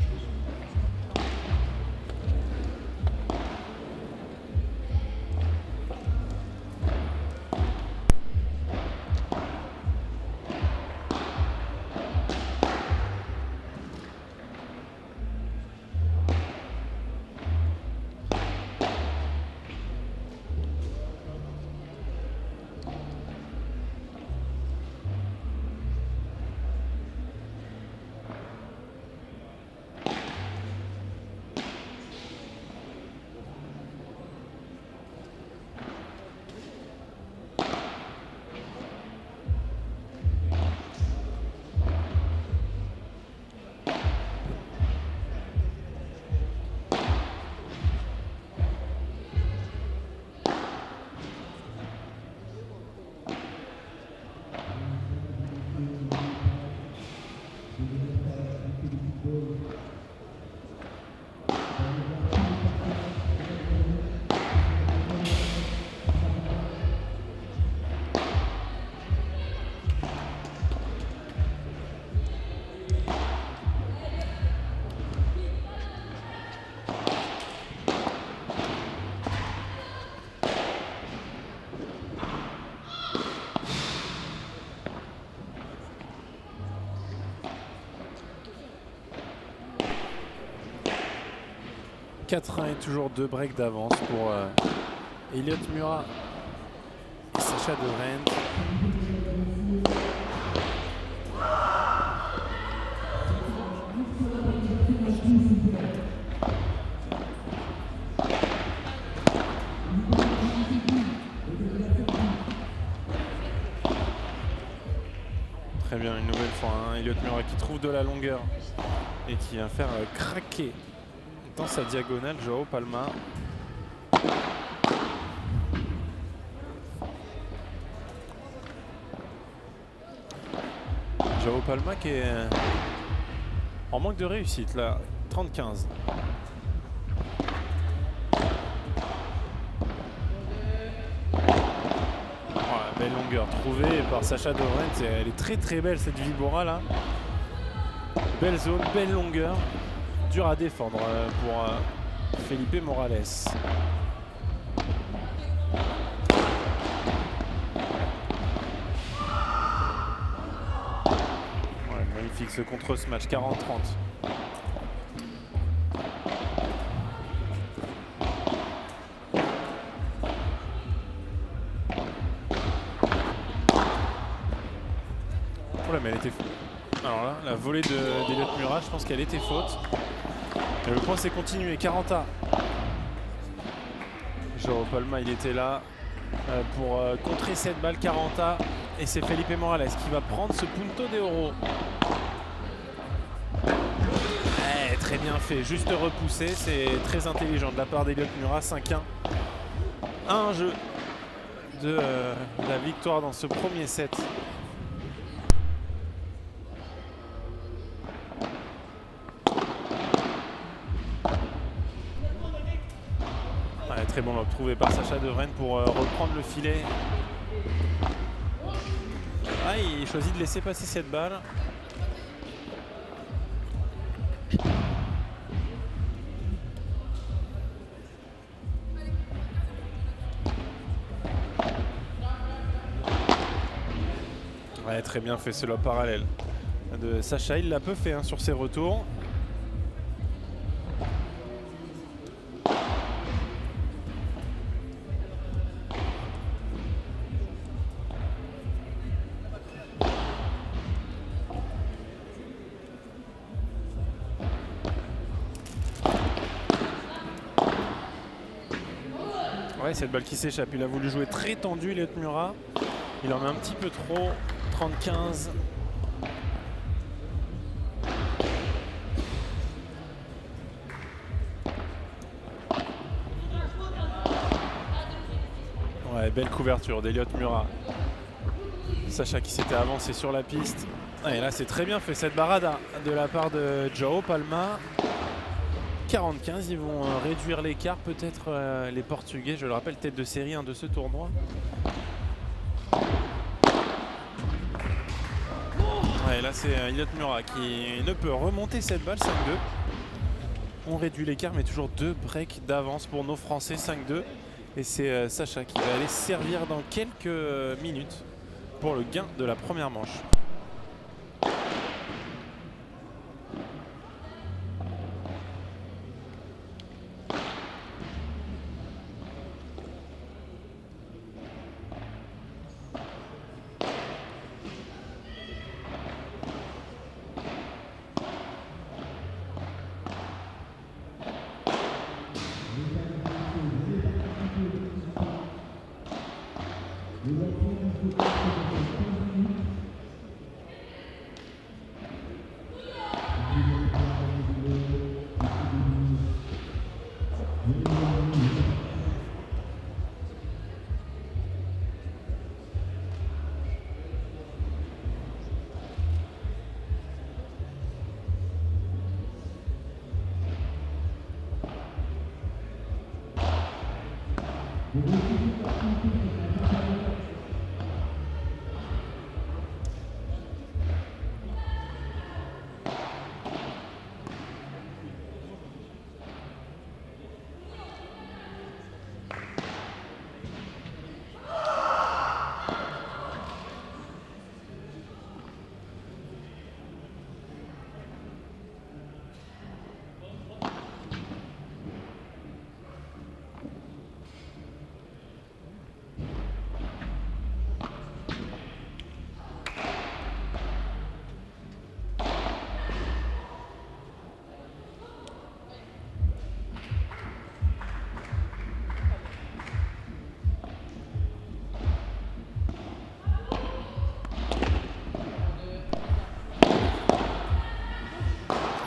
« 4-1 et toujours 2 breaks d'avance pour Elliott Murat et Sacha De Vrij. Très bien, une nouvelle fois, hein, Elliott Murat qui trouve de la longueur et qui vient faire craquer dans sa diagonale João Palma. João Palma qui est en manque de réussite là, 30-15. Voilà, belle longueur trouvée par Sacha De Vrij. Elle est très très belle cette Vibora là. Belle zone, belle longueur. Dur à défendre pour Felipe Morales. Ouais, magnifique ce contre ce match, 40-30. Oh là, mais elle était faute. Alors là, la volée d'Elliott Murat, je pense qu'elle était faute. Et le point s'est continué, 40A. João Palma, il était là pour contrer cette balle, 40A. Et c'est Felipe Morales qui va prendre ce Punto de Oro. Très bien fait, juste repoussé, c'est très intelligent de la part d'Elliott Murat, 5-1. Un jeu de la victoire dans ce premier set. Très bon lob trouvé par Sacha De Vrij pour reprendre le filet. Ah, il choisit de laisser passer cette balle. Ouais, très bien fait ce lob parallèle de Sacha. Il l'a peu fait hein, sur ses retours. Ouais, cette balle qui s'échappe, il a voulu jouer très tendu, Elliott Murat. Il en met un petit peu trop, 30-15. Ouais, belle couverture d'Elliott Murat. Sacha qui s'était avancé sur la piste. Et là c'est très bien fait cette barada de la part de João Palma. 45, ils vont réduire l'écart peut-être les Portugais. Je le rappelle, tête de série de ce tournoi. Ouais, là c'est Elliott Murat qui ne peut remonter cette balle. 5-2. On réduit l'écart mais toujours 2 breaks d'avance pour nos Français. 5-2. Et c'est Sacha qui va aller servir dans quelques minutes pour le gain de la première manche.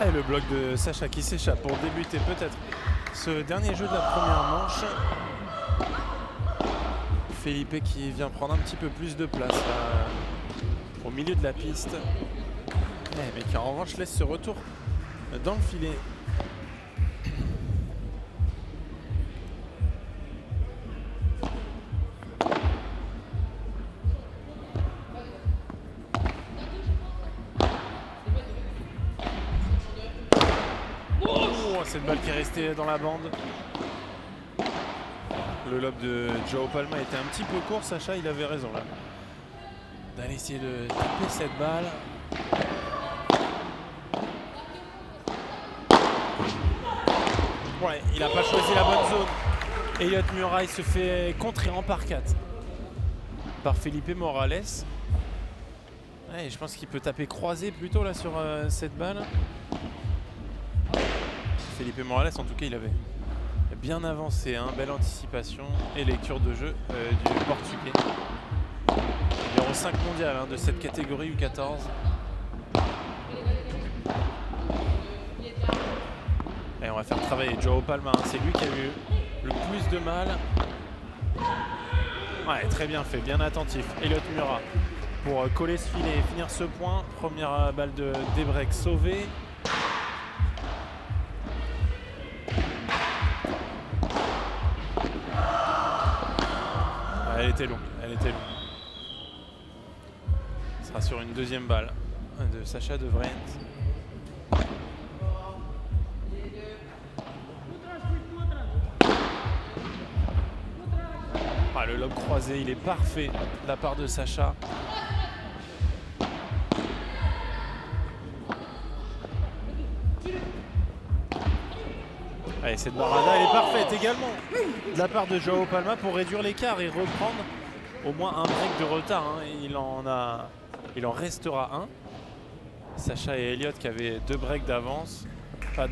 Et le bloc de Sacha qui s'échappe pour débuter peut-être ce dernier jeu de la première manche. Felipe qui vient prendre un petit peu plus de place là, au milieu de la piste. Mais qui en revanche laisse ce retour dans le filet. Cette balle qui est restée dans la bande. Le lob de João Palma était un petit peu court. Sacha, il avait raison là d'aller essayer de taper cette balle. Ouais, il n'a pas choisi la bonne zone. Elliott Murat se fait contrer en par 4 par Felipe Morales. Ouais, je pense qu'il peut taper croisé plutôt là sur cette balle. Felipe Morales, en tout cas, il avait bien avancé, hein, belle anticipation et lecture de jeu du Portugais. Numéro 5 mondial de cette catégorie U14. Et on va faire travailler João Palma, hein, c'est lui qui a eu le plus de mal. Ouais, très bien fait, bien attentif. Elliott Murat pour coller ce filet et finir ce point. Première balle de Debrek sauvée. Elle était longue, elle était longue. Ce sera sur une deuxième balle de Sacha De Vrient. Ah, le lob croisé, il est parfait de la part de Sacha. Allez, cette barada, elle est parfaite également de la part de João Palma pour réduire l'écart et reprendre au moins un break de retard. Hein. Il en restera un. Sacha et Elliott qui avaient 2 breaks d'avance. Pas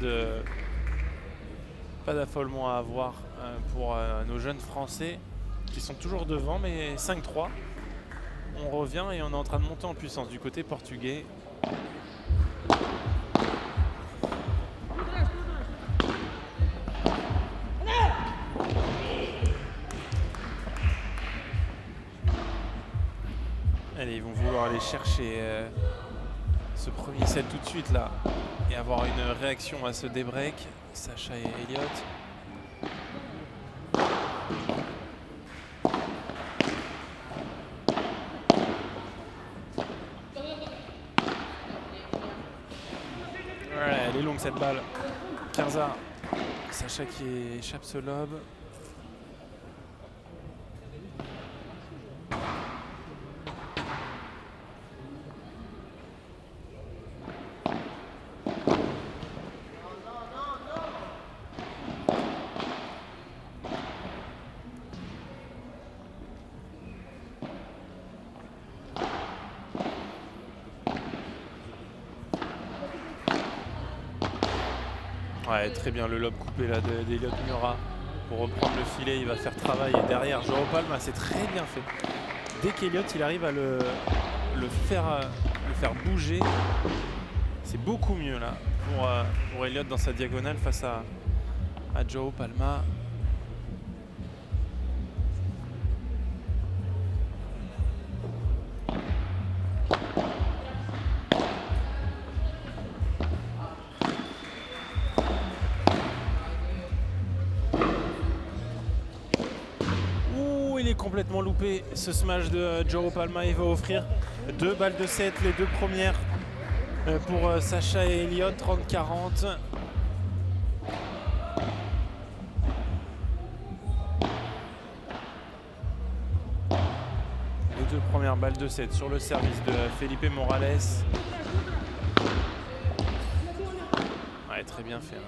d'affolement à avoir pour nos jeunes Français qui sont toujours devant, mais 5-3. On revient et on est en train de monter en puissance du côté portugais. Allez, ils vont vouloir aller chercher ce premier set tout de suite là et avoir une réaction à ce débreak. Sacha et Elliott. Ouais, elle est longue cette balle. 15-1. Sacha qui échappe ce lob. Ouais, très bien le lob coupé là d'Elliott Murat pour reprendre le filet. Il va faire travail et derrière Joao Palma, c'est très bien fait. Dès qu'Elliott il arrive à le faire bouger, c'est beaucoup mieux là pour Elliott dans sa diagonale face à Joao Palma. Il est complètement loupé ce smash de Joao Palma. Il va offrir 2 balles de 7, les 2 premières pour Sacha et Elliott, 30-40. Les 2 premières balles de 7 sur le service de Felipe Morales. Ouais, très bien fait.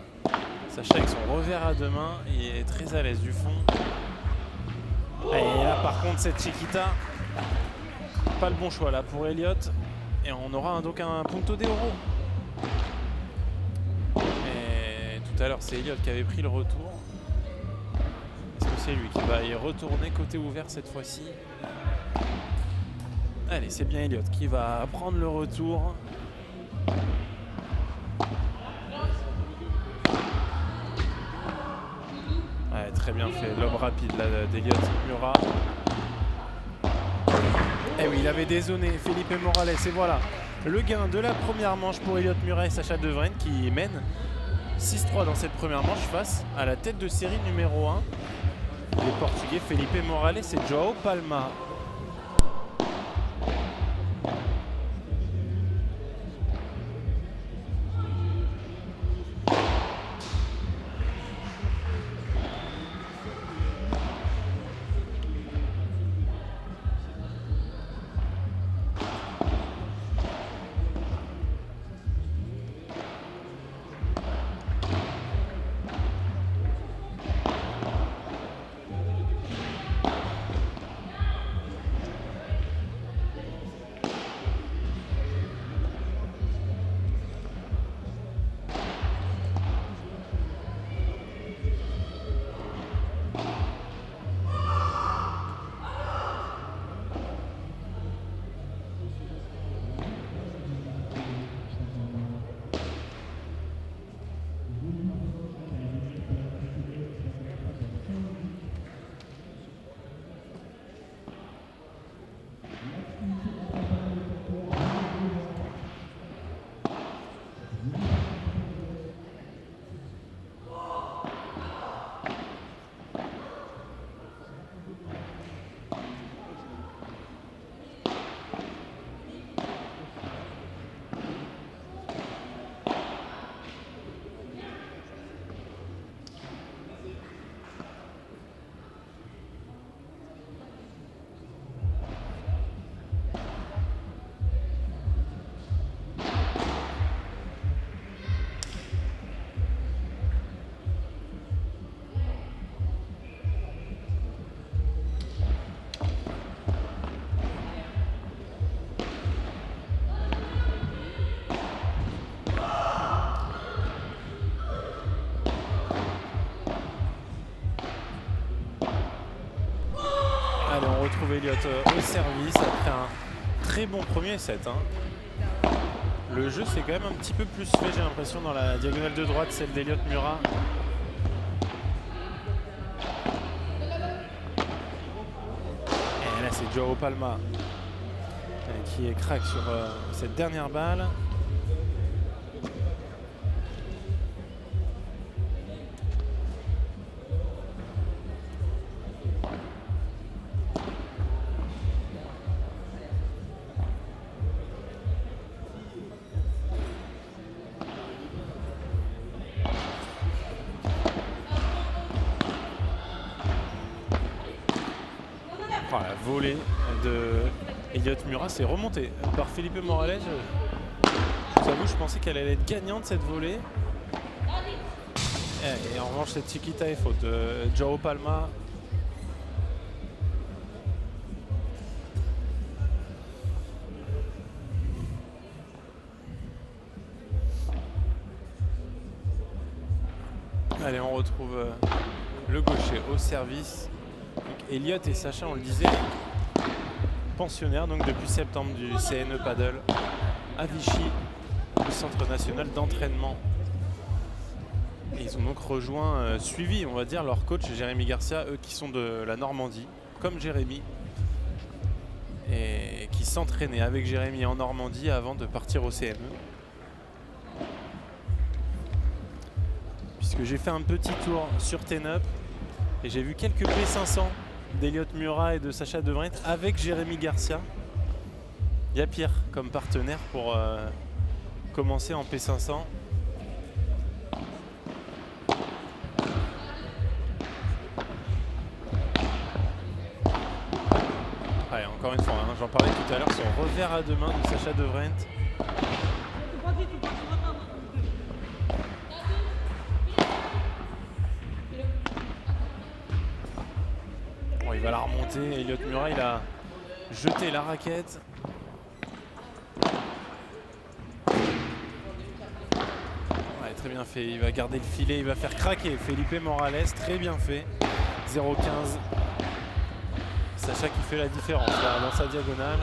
Sacha avec son revers à 2 mains, il est très à l'aise du fond. Et là par contre cette Chiquita, pas le bon choix là pour Elliott. Et on aura donc un punto de oro. Et tout à l'heure c'est Elliott qui avait pris le retour. Est-ce que c'est lui qui va y retourner côté ouvert cette fois-ci? Allez, c'est bien Elliott qui va prendre le retour. Ouais, très bien fait, lob rapide là d'Elliott Murat. Et oui, il avait dézonné Felipe Morales. Et voilà, le gain de la première manche pour Elliott Murat et Sacha Devraine qui mènent 6-3 dans cette première manche face à la tête de série numéro 1. Les Portugais Felipe Morales et Joao Palma. retrouve Elliott au service après un très bon premier set. Le jeu c'est quand même un petit peu plus fait, j'ai l'impression, dans la diagonale de droite, celle d'Elliott Murat. Et là c'est Joao Palma qui est crack sur cette dernière balle. La volée de Elliot Murat, c'est remonté par Felipe Morales. Je vous avoue, je pensais qu'elle allait être gagnante cette volée. Et en revanche, cette chiquita est faute. Joao Palma. Allez, on retrouve le gaucher au service. Elliot et Sacha, on le disait, pensionnaires donc depuis septembre du CNE Paddle à Vichy, le centre national d'entraînement. Et ils ont donc rejoint, suivi, on va dire, leur coach Jérémy Garcia, eux qui sont de la Normandie, comme Jérémy, et qui s'entraînaient avec Jérémy en Normandie avant de partir au CNE. Puisque j'ai fait un petit tour sur TenUp et j'ai vu quelques P500 d'Elliot Murat et de Sacha De Vrient avec Jérémy Garcia. Il y a Pierre comme partenaire pour commencer en P500. Allez, encore une fois, hein, j'en parlais tout à l'heure, son revers à deux mains de Sacha De Vrient. Il va la remonter. Elliot Murat, il a jeté la raquette. Ouais, très bien fait. Il va garder le filet. Il va faire craquer Felipe Morales. Très bien fait. 0,15. Sacha qui fait la différence là, dans sa diagonale.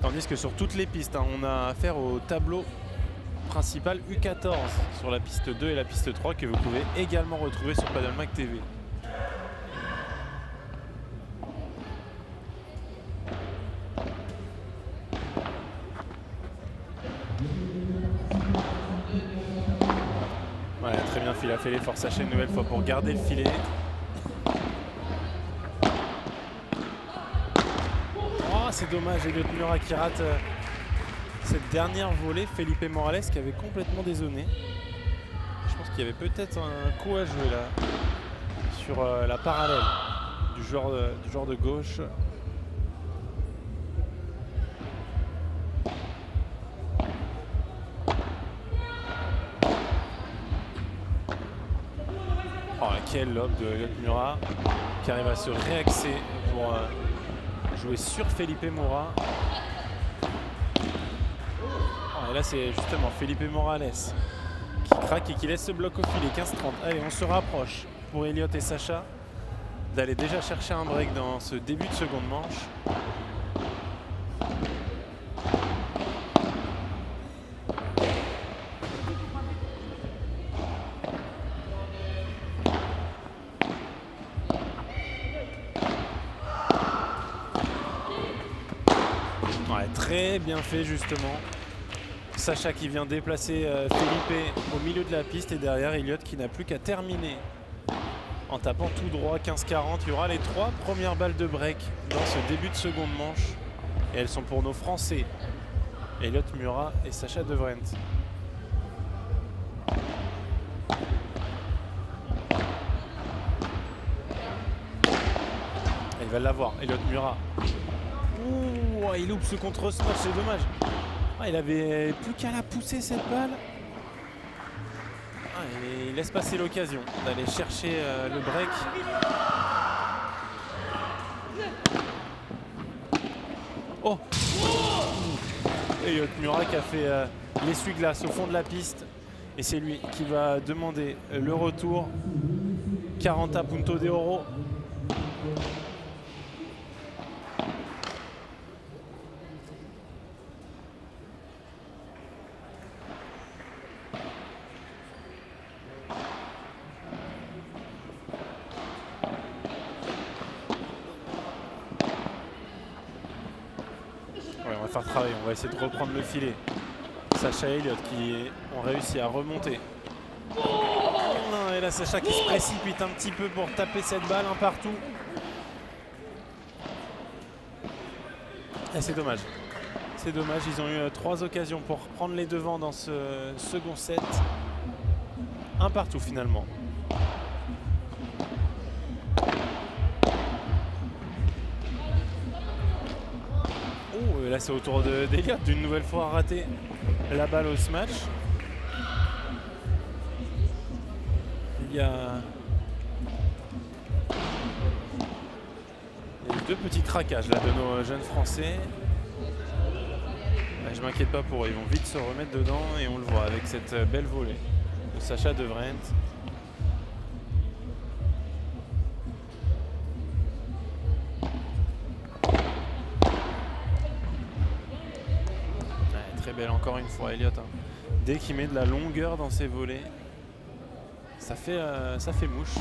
Tandis que sur toutes les pistes, hein, on a affaire au tableau principal U14 sur la piste 2 et la piste 3 que vous pouvez également retrouver sur Paddle-Mag TV. Très bien fait, il a fait l'effort Sacha une nouvelle fois pour garder le filet. Oh, c'est dommage, Elliot Murat qui rate cette dernière volée. Felipe Morales qui avait complètement dézonné. Je pense qu'il y avait peut-être un coup à jouer là sur la parallèle du joueur de gauche. Quel lob de Elliot Murat qui arrive à se réaxer pour jouer sur Felipe Murat. Et là c'est justement Felipe Morales qui craque et qui laisse ce bloc au filet. 15-30. Allez, on se rapproche pour Elliot et Sacha d'aller déjà chercher un break dans ce début de seconde manche. Très bien fait justement. Sacha qui vient déplacer Felipe au milieu de la piste et derrière Elliot qui n'a plus qu'à terminer en tapant tout droit. 15-40. Il y aura les 3 premières balles de break dans ce début de seconde manche et elles sont pour nos Français Elliot Murat et Sacha De Vrient. Il va l'avoir, Elliot Murat. Ouh, il loupe ce contre-smash, c'est dommage. Il avait plus qu'à la pousser cette balle. Il laisse passer l'occasion d'aller chercher le break. Oh, Elliot Murat qui a fait l'essuie-glace au fond de la piste. Et c'est lui qui va demander le retour. 40 puntos de oro. Ouais, on va faire travailler, on va essayer de reprendre le filet. Sacha Elliott qui ont réussi à remonter. Non, et là Sacha qui se précipite un petit peu pour taper cette balle un partout. Et c'est dommage. C'est dommage, ils ont eu 3 occasions pour prendre les devants dans ce second set. Un partout finalement. Oh, et là c'est au tour d'Elliott d'une nouvelle fois à rater la balle au smash. Il y a deux petits craquages là de nos jeunes Français. Je m'inquiète pas pour eux, ils vont vite se remettre dedans et on le voit avec cette belle volée de Sacha De Vrient. Ouais, très belle encore une fois Elliott. Hein. Dès qu'il met de la longueur dans ses volées, ça fait mouche.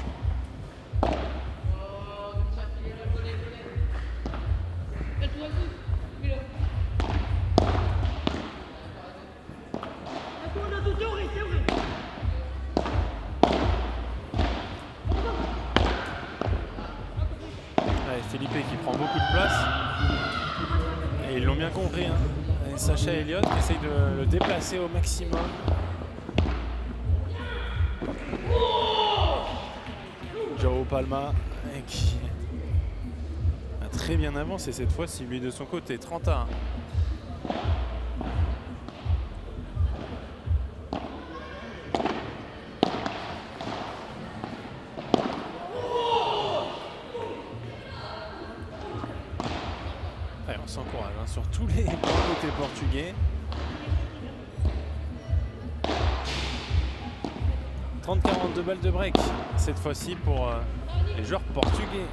Felipe qui prend beaucoup de place et ils l'ont bien compris. Hein. Et Sacha Elliott qui essaye de le déplacer au maximum. Joao Palma qui a très bien avancé cette fois-ci, lui de son côté, 30-1. On s'encourage hein, sur tous les côtés portugais. 30-42 balles de break cette fois-ci pour les joueurs portugais.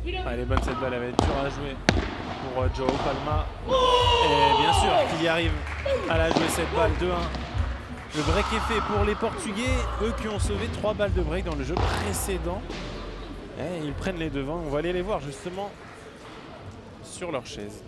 Elle est bonne cette balle, elle va être dure à jouer pour Joao Palma. Et bien sûr qu'il y arrive à la jouer cette balle 2-1. Le break est fait pour les Portugais, eux qui ont sauvé 3 balles de break dans le jeu précédent. Et ils prennent les devants, on va aller les voir justement sur leur chaise.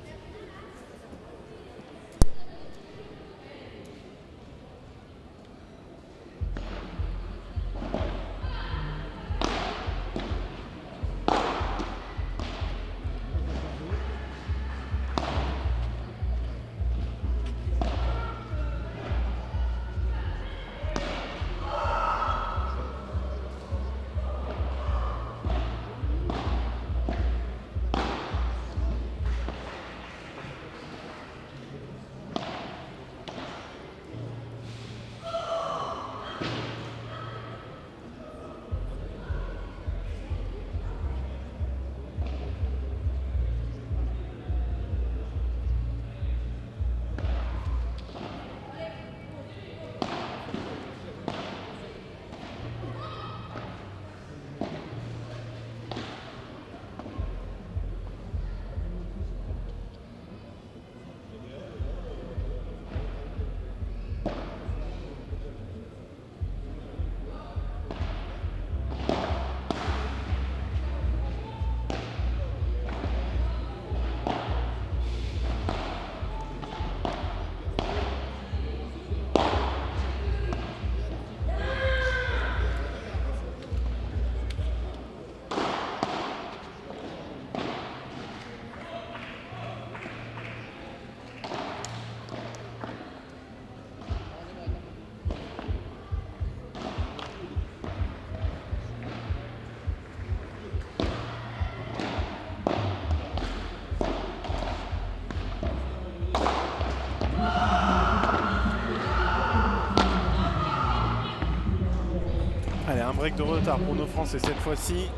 Allez, un break de retard pour nos Français cette fois-ci.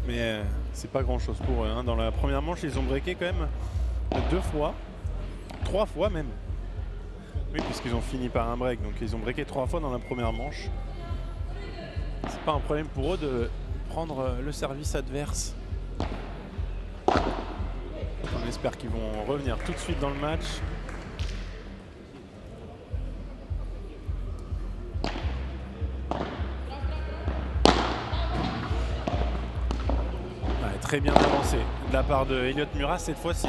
Mais c'est pas grand-chose pour eux. Hein. Dans la première manche, ils ont breaké quand même 2 fois. 3 fois même. Oui, puisqu'ils ont fini par un break. Donc ils ont breaké 3 fois dans la première manche. C'est pas un problème pour eux de prendre le service adverse. On espère qu'ils vont revenir tout de suite dans le match. très bien avancé de la part de Elliott Murat cette fois-ci.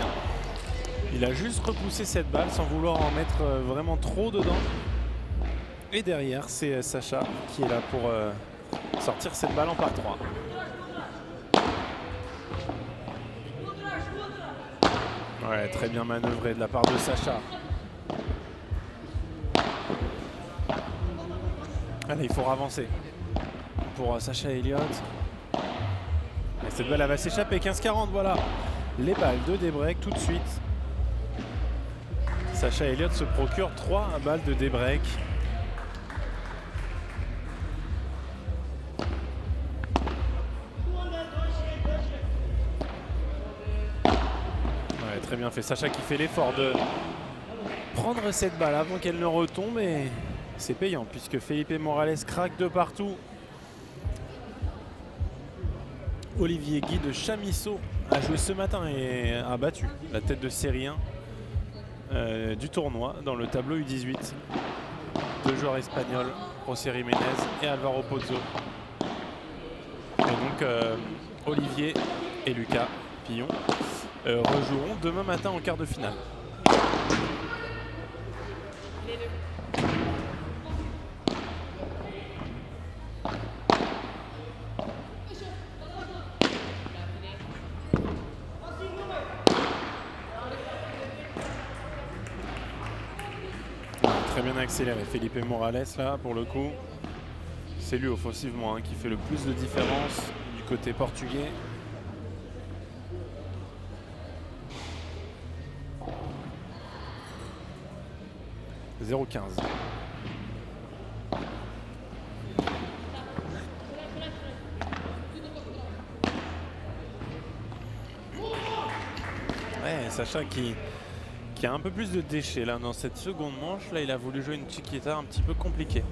Il a juste repoussé cette balle sans vouloir en mettre vraiment trop dedans. Et derrière, c'est Sacha qui est là pour sortir cette balle en par 3. Ouais, très bien manœuvré de la part de Sacha. Allez, il faut avancer pour Sacha Elliott. Et cette balle elle va s'échapper. 15-40, voilà. Les balles de débreak tout de suite. Sacha Elliott se procure 3 balles de débreak. Ouais, très bien fait. Sacha qui fait l'effort de prendre cette balle avant qu'elle ne retombe. Et c'est payant puisque Felipe Morales craque de partout. Olivier Guy de Chamisso a joué ce matin et a battu la tête de série 1 du tournoi dans le tableau U18. 2 joueurs espagnols, José Jiménez et Alvaro Pozzo. Et donc Olivier et Lucas Pillon rejoueront demain matin en quart de finale. Très bien accéléré Felipe Morales là pour le coup. C'est lui offensivement qui fait le plus de différence du côté portugais. « 0-15 ». Ouais, Sacha qui a un peu plus de déchets là dans cette seconde manche. Là, il a voulu jouer une chiquita un petit peu compliquée.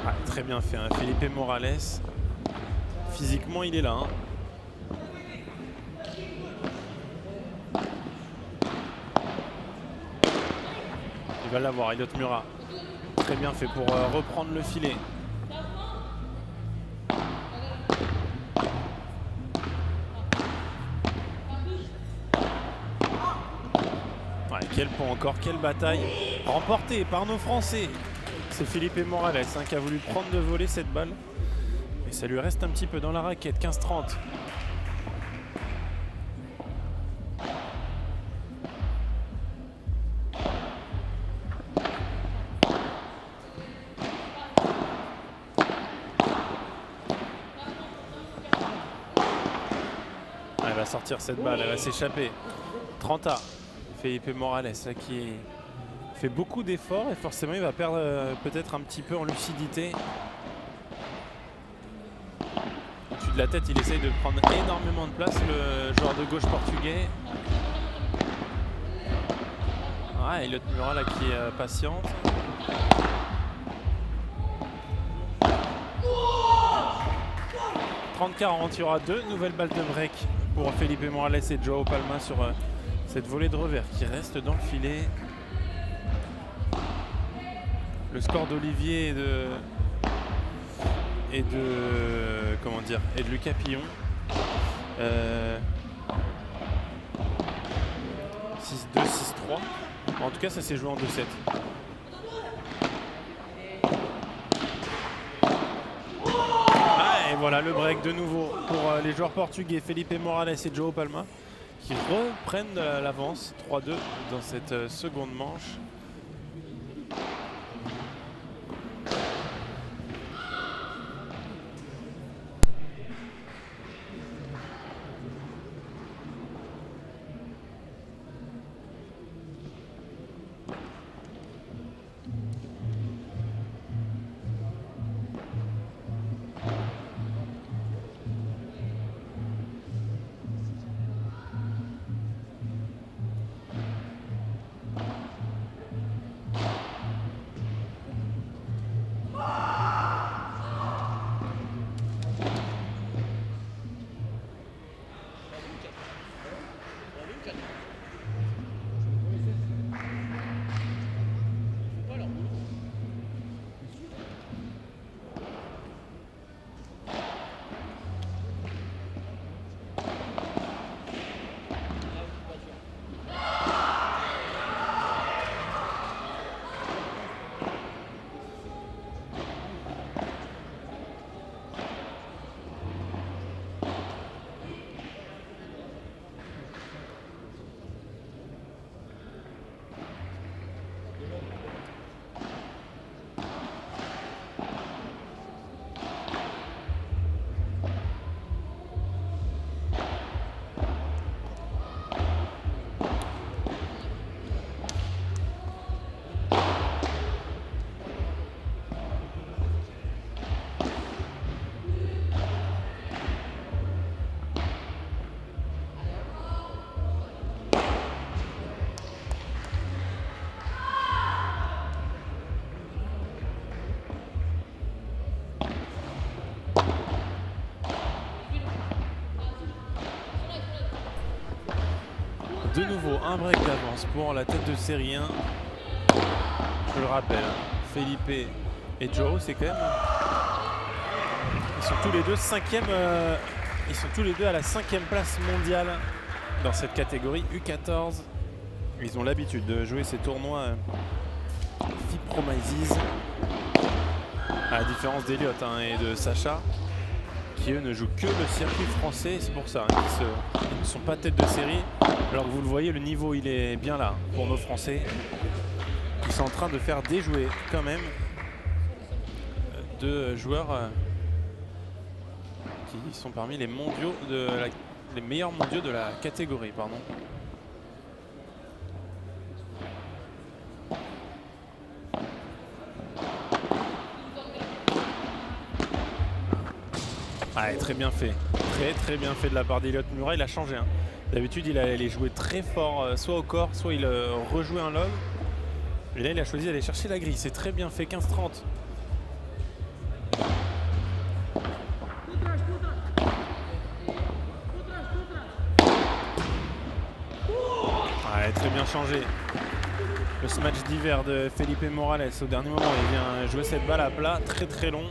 Ah, très bien fait, hein. Felipe Morales. Physiquement, il est là. Il va l'avoir, Elliott Murat. Très bien fait pour reprendre le filet. Ouais, quel pont encore, quelle bataille remportée par nos Français. C'est Felipe Morales qui a voulu prendre de voler cette balle. Et ça lui reste un petit peu dans la raquette, 15-30. Elle va sortir cette balle, elle va s'échapper. 30A. Felipe Morales là, qui fait beaucoup d'efforts et forcément il va perdre peut-être un petit peu en lucidité. Au-dessus de la tête, il essaye de prendre énormément de place, le joueur de gauche portugais. Ah, Elliott Murat là qui est patiente. « 30-40, il y aura 2 nouvelles balles de break pour Felipe Morales et Joao Palma sur cette volée de revers qui reste dans le filet. Le score d'Olivier et de Lucas Pillon. 6-2, 6-3. En tout cas, ça s'est joué en 2-7. Et voilà le break de nouveau pour les joueurs portugais Felipe Morales et Joao Palma qui reprennent l'avance 3-2 dans cette seconde manche. De nouveau, un break d'avance pour la tête de série 1. Je le rappelle, Felipe et Joe, c'est quand même... Ils sont tous les deux ils sont tous les deux à la 5e place mondiale dans cette catégorie U14. Ils ont l'habitude de jouer ces tournois FIP Promises, à la différence d'Eliott et de Sacha, qui eux ne jouent que le circuit français. C'est pour ça qu'ils ne sont pas tête de série. Alors que vous le voyez, le niveau il est bien là pour nos Français, qui sont en train de faire déjouer quand même de joueurs qui sont parmi les mondiaux les meilleurs mondiaux de la catégorie, pardon. Ah, très bien fait, très bien fait de la part d'Eliott Murat. Il a changé. D'habitude, il allait jouer très fort, soit au corps, soit il rejouait un lob. Et là, il a choisi d'aller chercher la grille. C'est très bien fait, 15-30. Très bien changé. Le smash d'hiver de Felipe Morales au dernier moment. Il vient jouer cette balle à plat, très long.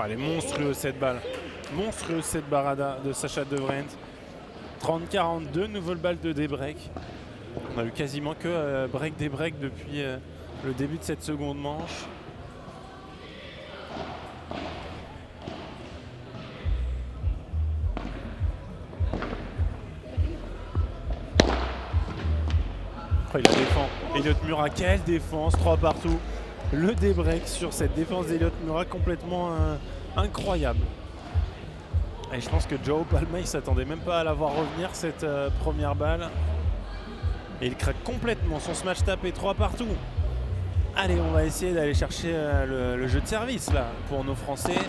Elle est monstrueuse cette balle. Monstrueuse cette barada de Sacha De Vrient. 30-42, nouvelle balle de débreak. On a eu quasiment que break des breaks depuis le début de cette seconde manche. Oh, il la défend. Eliott Murat, quelle défense, 3 partout. Le débreak sur cette défense d'Eliott Murat complètement incroyable. Et je pense que Joao Palma il s'attendait même pas à la voir revenir cette première balle. Et il craque complètement son smash tapé 3 partout. Allez, on va essayer d'aller chercher le jeu de service là pour nos Français.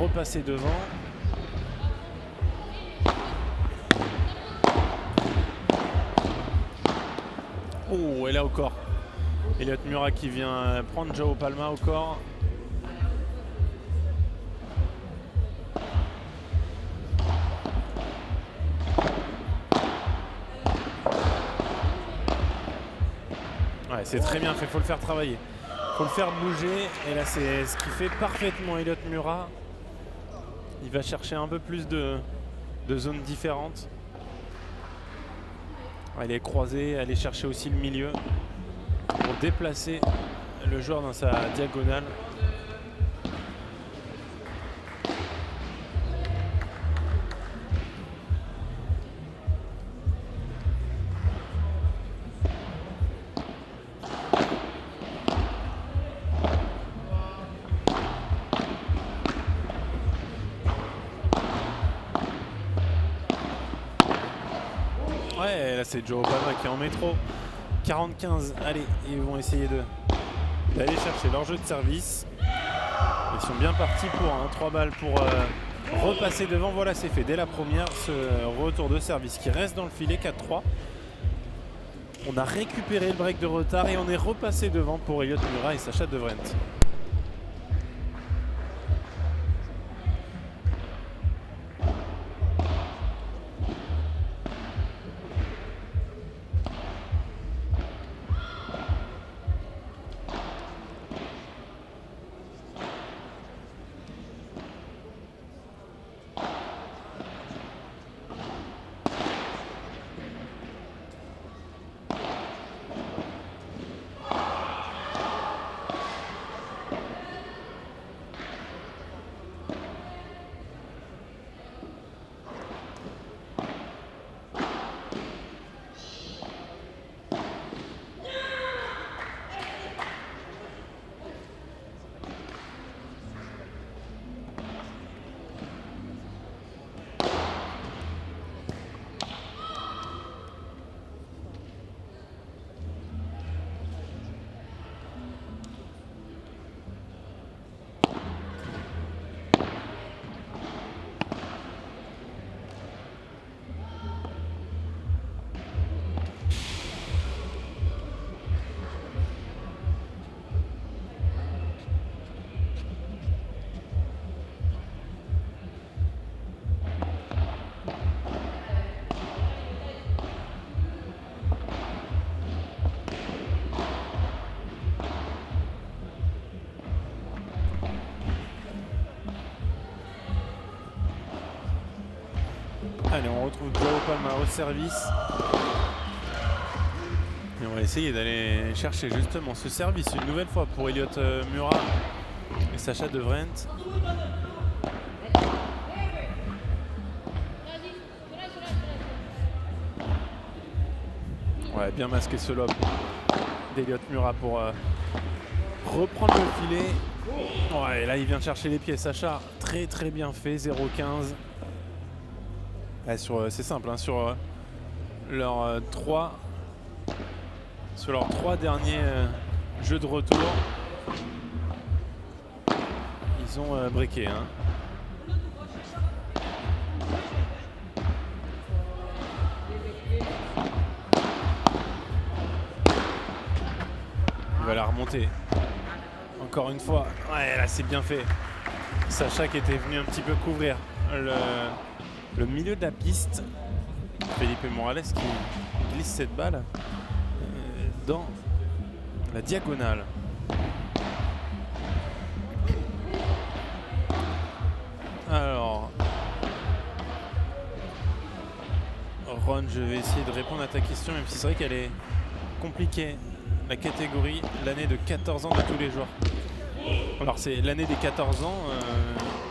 Repasser devant. Oh, et là au corps. Eliott Murat qui vient prendre Joao Palma au corps. Ouais, c'est très bien fait, il faut le faire travailler. Il faut le faire bouger. Et là, c'est ce qui fait parfaitement Eliott Murat. Il va chercher un peu plus de zones différentes. Elle est croisée, aller chercher aussi le milieu pour déplacer le joueur dans sa diagonale. Ouais, là c'est Joao Palma qui est en métro. 40-15, allez, ils vont essayer d'aller chercher leur jeu de service. Ils sont bien partis pour 3 balles pour repasser devant. Voilà, c'est fait dès la première, ce retour de service qui reste dans le filet, 4-3. On a récupéré le break de retard et on est repassé devant pour Eliott Murat et Sacha De Vrient. Allez, on retrouve Joao Palma au service. Et on va essayer d'aller chercher justement ce service une nouvelle fois pour Elliot Murat et Sacha De Vrent. Ouais, bien masqué ce lob d'Elliot Murat pour reprendre le filet. Ouais, là il vient de chercher les pieds, Sacha. Très très bien fait, 0-15. Ouais, c'est simple, hein, sur leurs trois derniers jeux de retour, ils ont breaké. Hein. Il va la remonter. Encore une fois. Ouais, là c'est bien fait. Sacha qui était venu un petit peu couvrir le milieu de la piste. Felipe Morales qui glisse cette balle dans la diagonale. Alors, Ron, je vais essayer de répondre à ta question, même si c'est vrai qu'elle est compliquée. La catégorie, l'année de 14 ans de tous les joueurs. Alors c'est l'année des 14 ans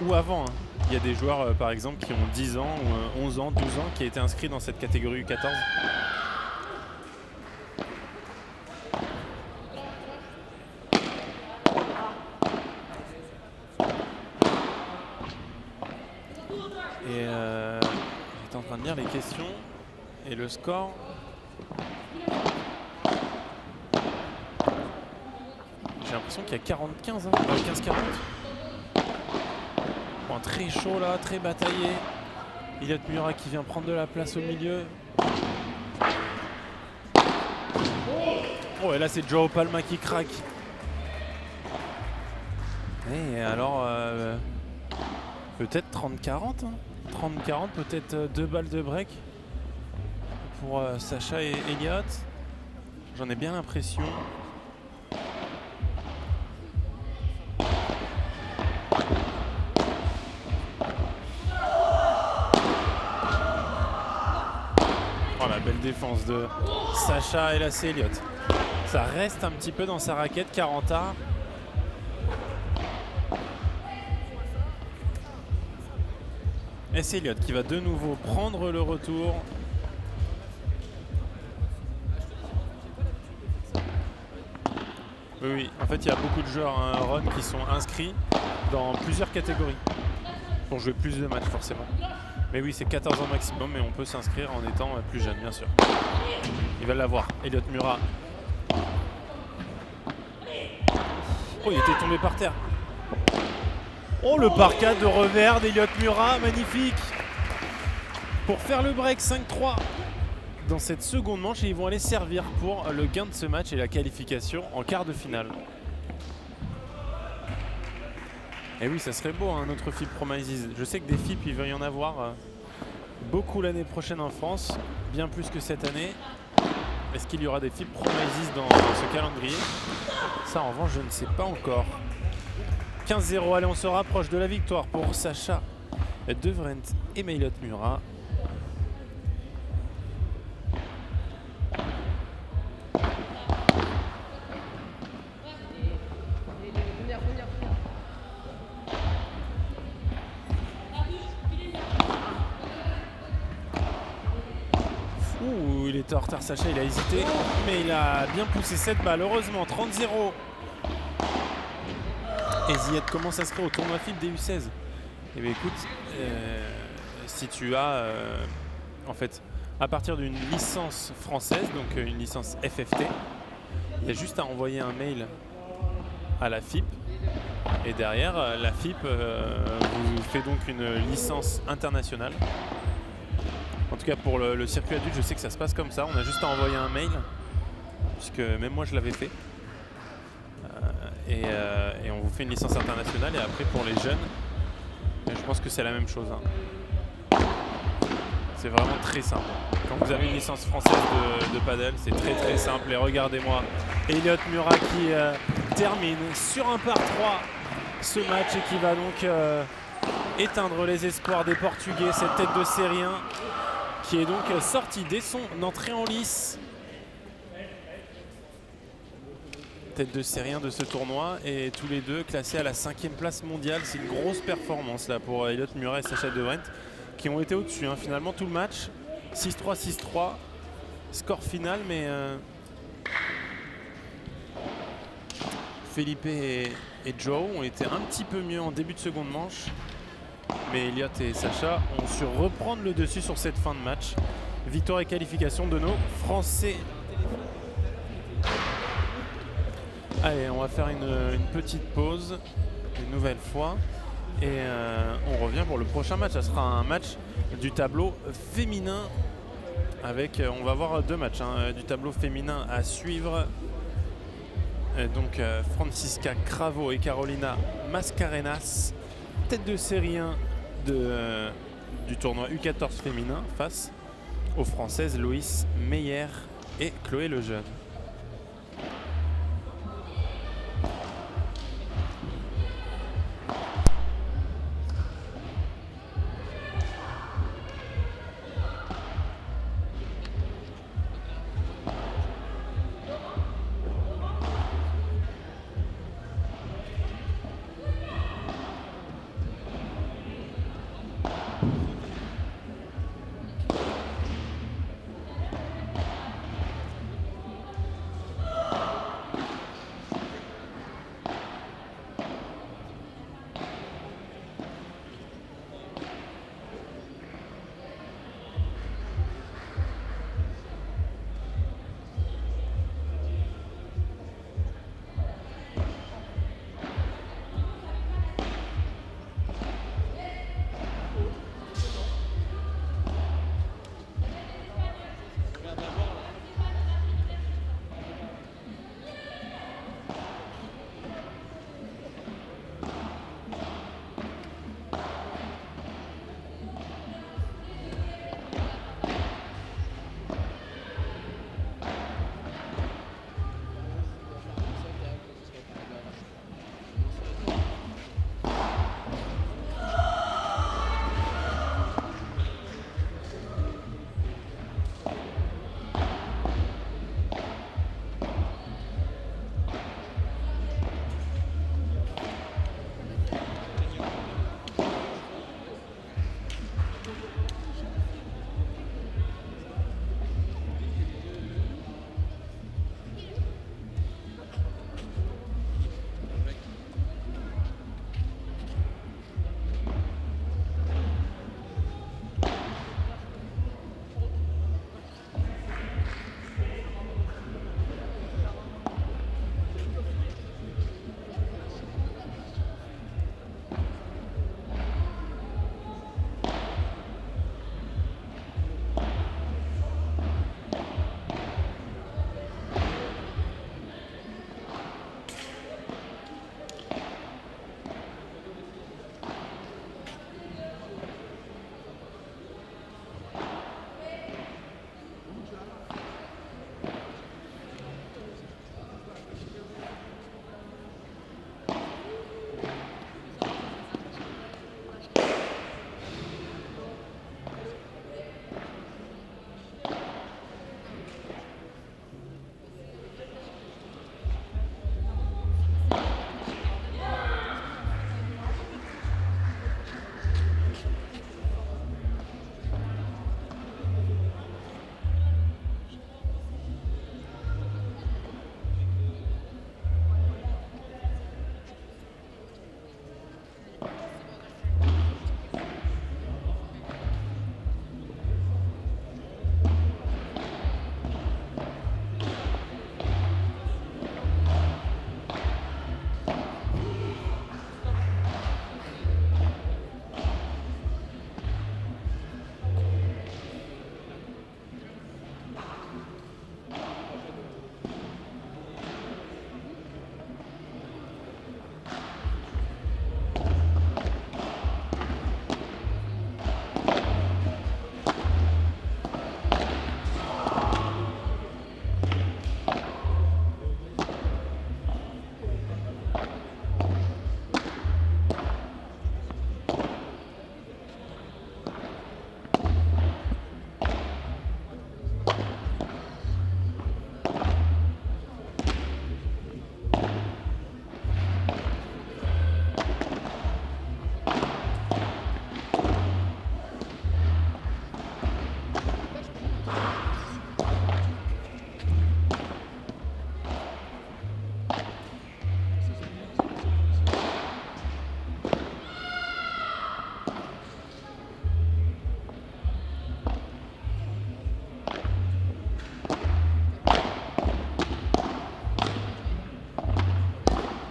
ou avant. Hein. Il y a des joueurs par exemple qui ont 10 ans ou 11 ans, 12 ans qui a été inscrits dans cette catégorie U14. Et j'étais en train de lire les questions et le score. J'ai l'impression qu'il y a 40-15, hein, 15-40. Bon, très chaud là, très bataillé. Elliot Murat qui vient prendre de la place au milieu. Oh, et là c'est Joao Palma qui craque. Et alors, peut-être 30-40. Hein. 30-40, peut-être 2 balles de break pour Sacha et Elliot. J'en ai bien l'impression. Oh, la belle défense de Sacha, et là c'est Elliot. Ça reste un petit peu dans sa raquette, 40 A. Et c'est Elliot qui va de nouveau prendre le retour. Oui, en fait il y a beaucoup de joueurs, hein, Ron, qui sont inscrits dans plusieurs catégories pour jouer plus de matchs forcément. Mais oui, c'est 14 ans maximum, mais on peut s'inscrire en étant plus jeune, bien sûr. Il va l'avoir, Elliot Murat. Oh, il était tombé par terre. Oh, le parquet de revers d'Elliot Murat, magnifique. Pour faire le break, 5-3 dans cette seconde manche, et ils vont aller servir pour le gain de ce match et la qualification en quart de finale. Et oui, ça serait beau, hein, notre FIP Promises. Je sais que des FIP, il va y en avoir beaucoup l'année prochaine en France, bien plus que cette année. Est-ce qu'il y aura des FIP Promises dans ce calendrier? Ça, en revanche, je ne sais pas encore. 15-0, allez, on se rapproche de la victoire pour Sacha De Vrent et Elliot Murat. Ouh, il était en retard, Sacha, il a hésité, mais il a bien poussé cette balle, heureusement. 30-0. Et Ziad commence à s'inscrire au tournoi FIP des U16. Et bien écoute, si tu as en fait à partir d'une licence française, donc une licence FFT, il y a juste à envoyer un mail à la FIP, et derrière la FIP vous fait donc une licence internationale. En tout cas pour le circuit adulte, je sais que ça se passe comme ça, on a juste à envoyer un mail, puisque même moi je l'avais fait. Et on vous fait une licence internationale, et après pour les jeunes, je pense que c'est la même chose. Hein. C'est vraiment très simple. Quand vous avez une licence française de paddle, c'est très très simple. Et regardez-moi, Elliot Murat qui termine sur un par 3 ce match, et qui va donc éteindre les espoirs des Portugais. Cette tête de série 1 qui est donc sorti dès son entrée en lice. Tête de série 1 de ce tournoi et tous les deux classés à la 5e place mondiale. C'est une grosse performance là pour Elliott Murray et Sacha De Went qui ont été au-dessus finalement tout le match. 6-3, 6-3, score final, mais Felipe et Joe ont été un petit peu mieux en début de seconde manche. Mais Elliott et Sacha ont su reprendre le dessus sur cette fin de match. Victoire et qualification de nos Français. Allez, on va faire une petite pause, une nouvelle fois. Et on revient pour le prochain match. Ça sera un match du tableau féminin. Avec, on va voir 2 matchs du tableau féminin à suivre. Donc Francisca Cravo et Carolina Mascarenas, tête de série 1 du tournoi U14 féminin face aux Françaises Loïs Meyer et Chloé Lejeune.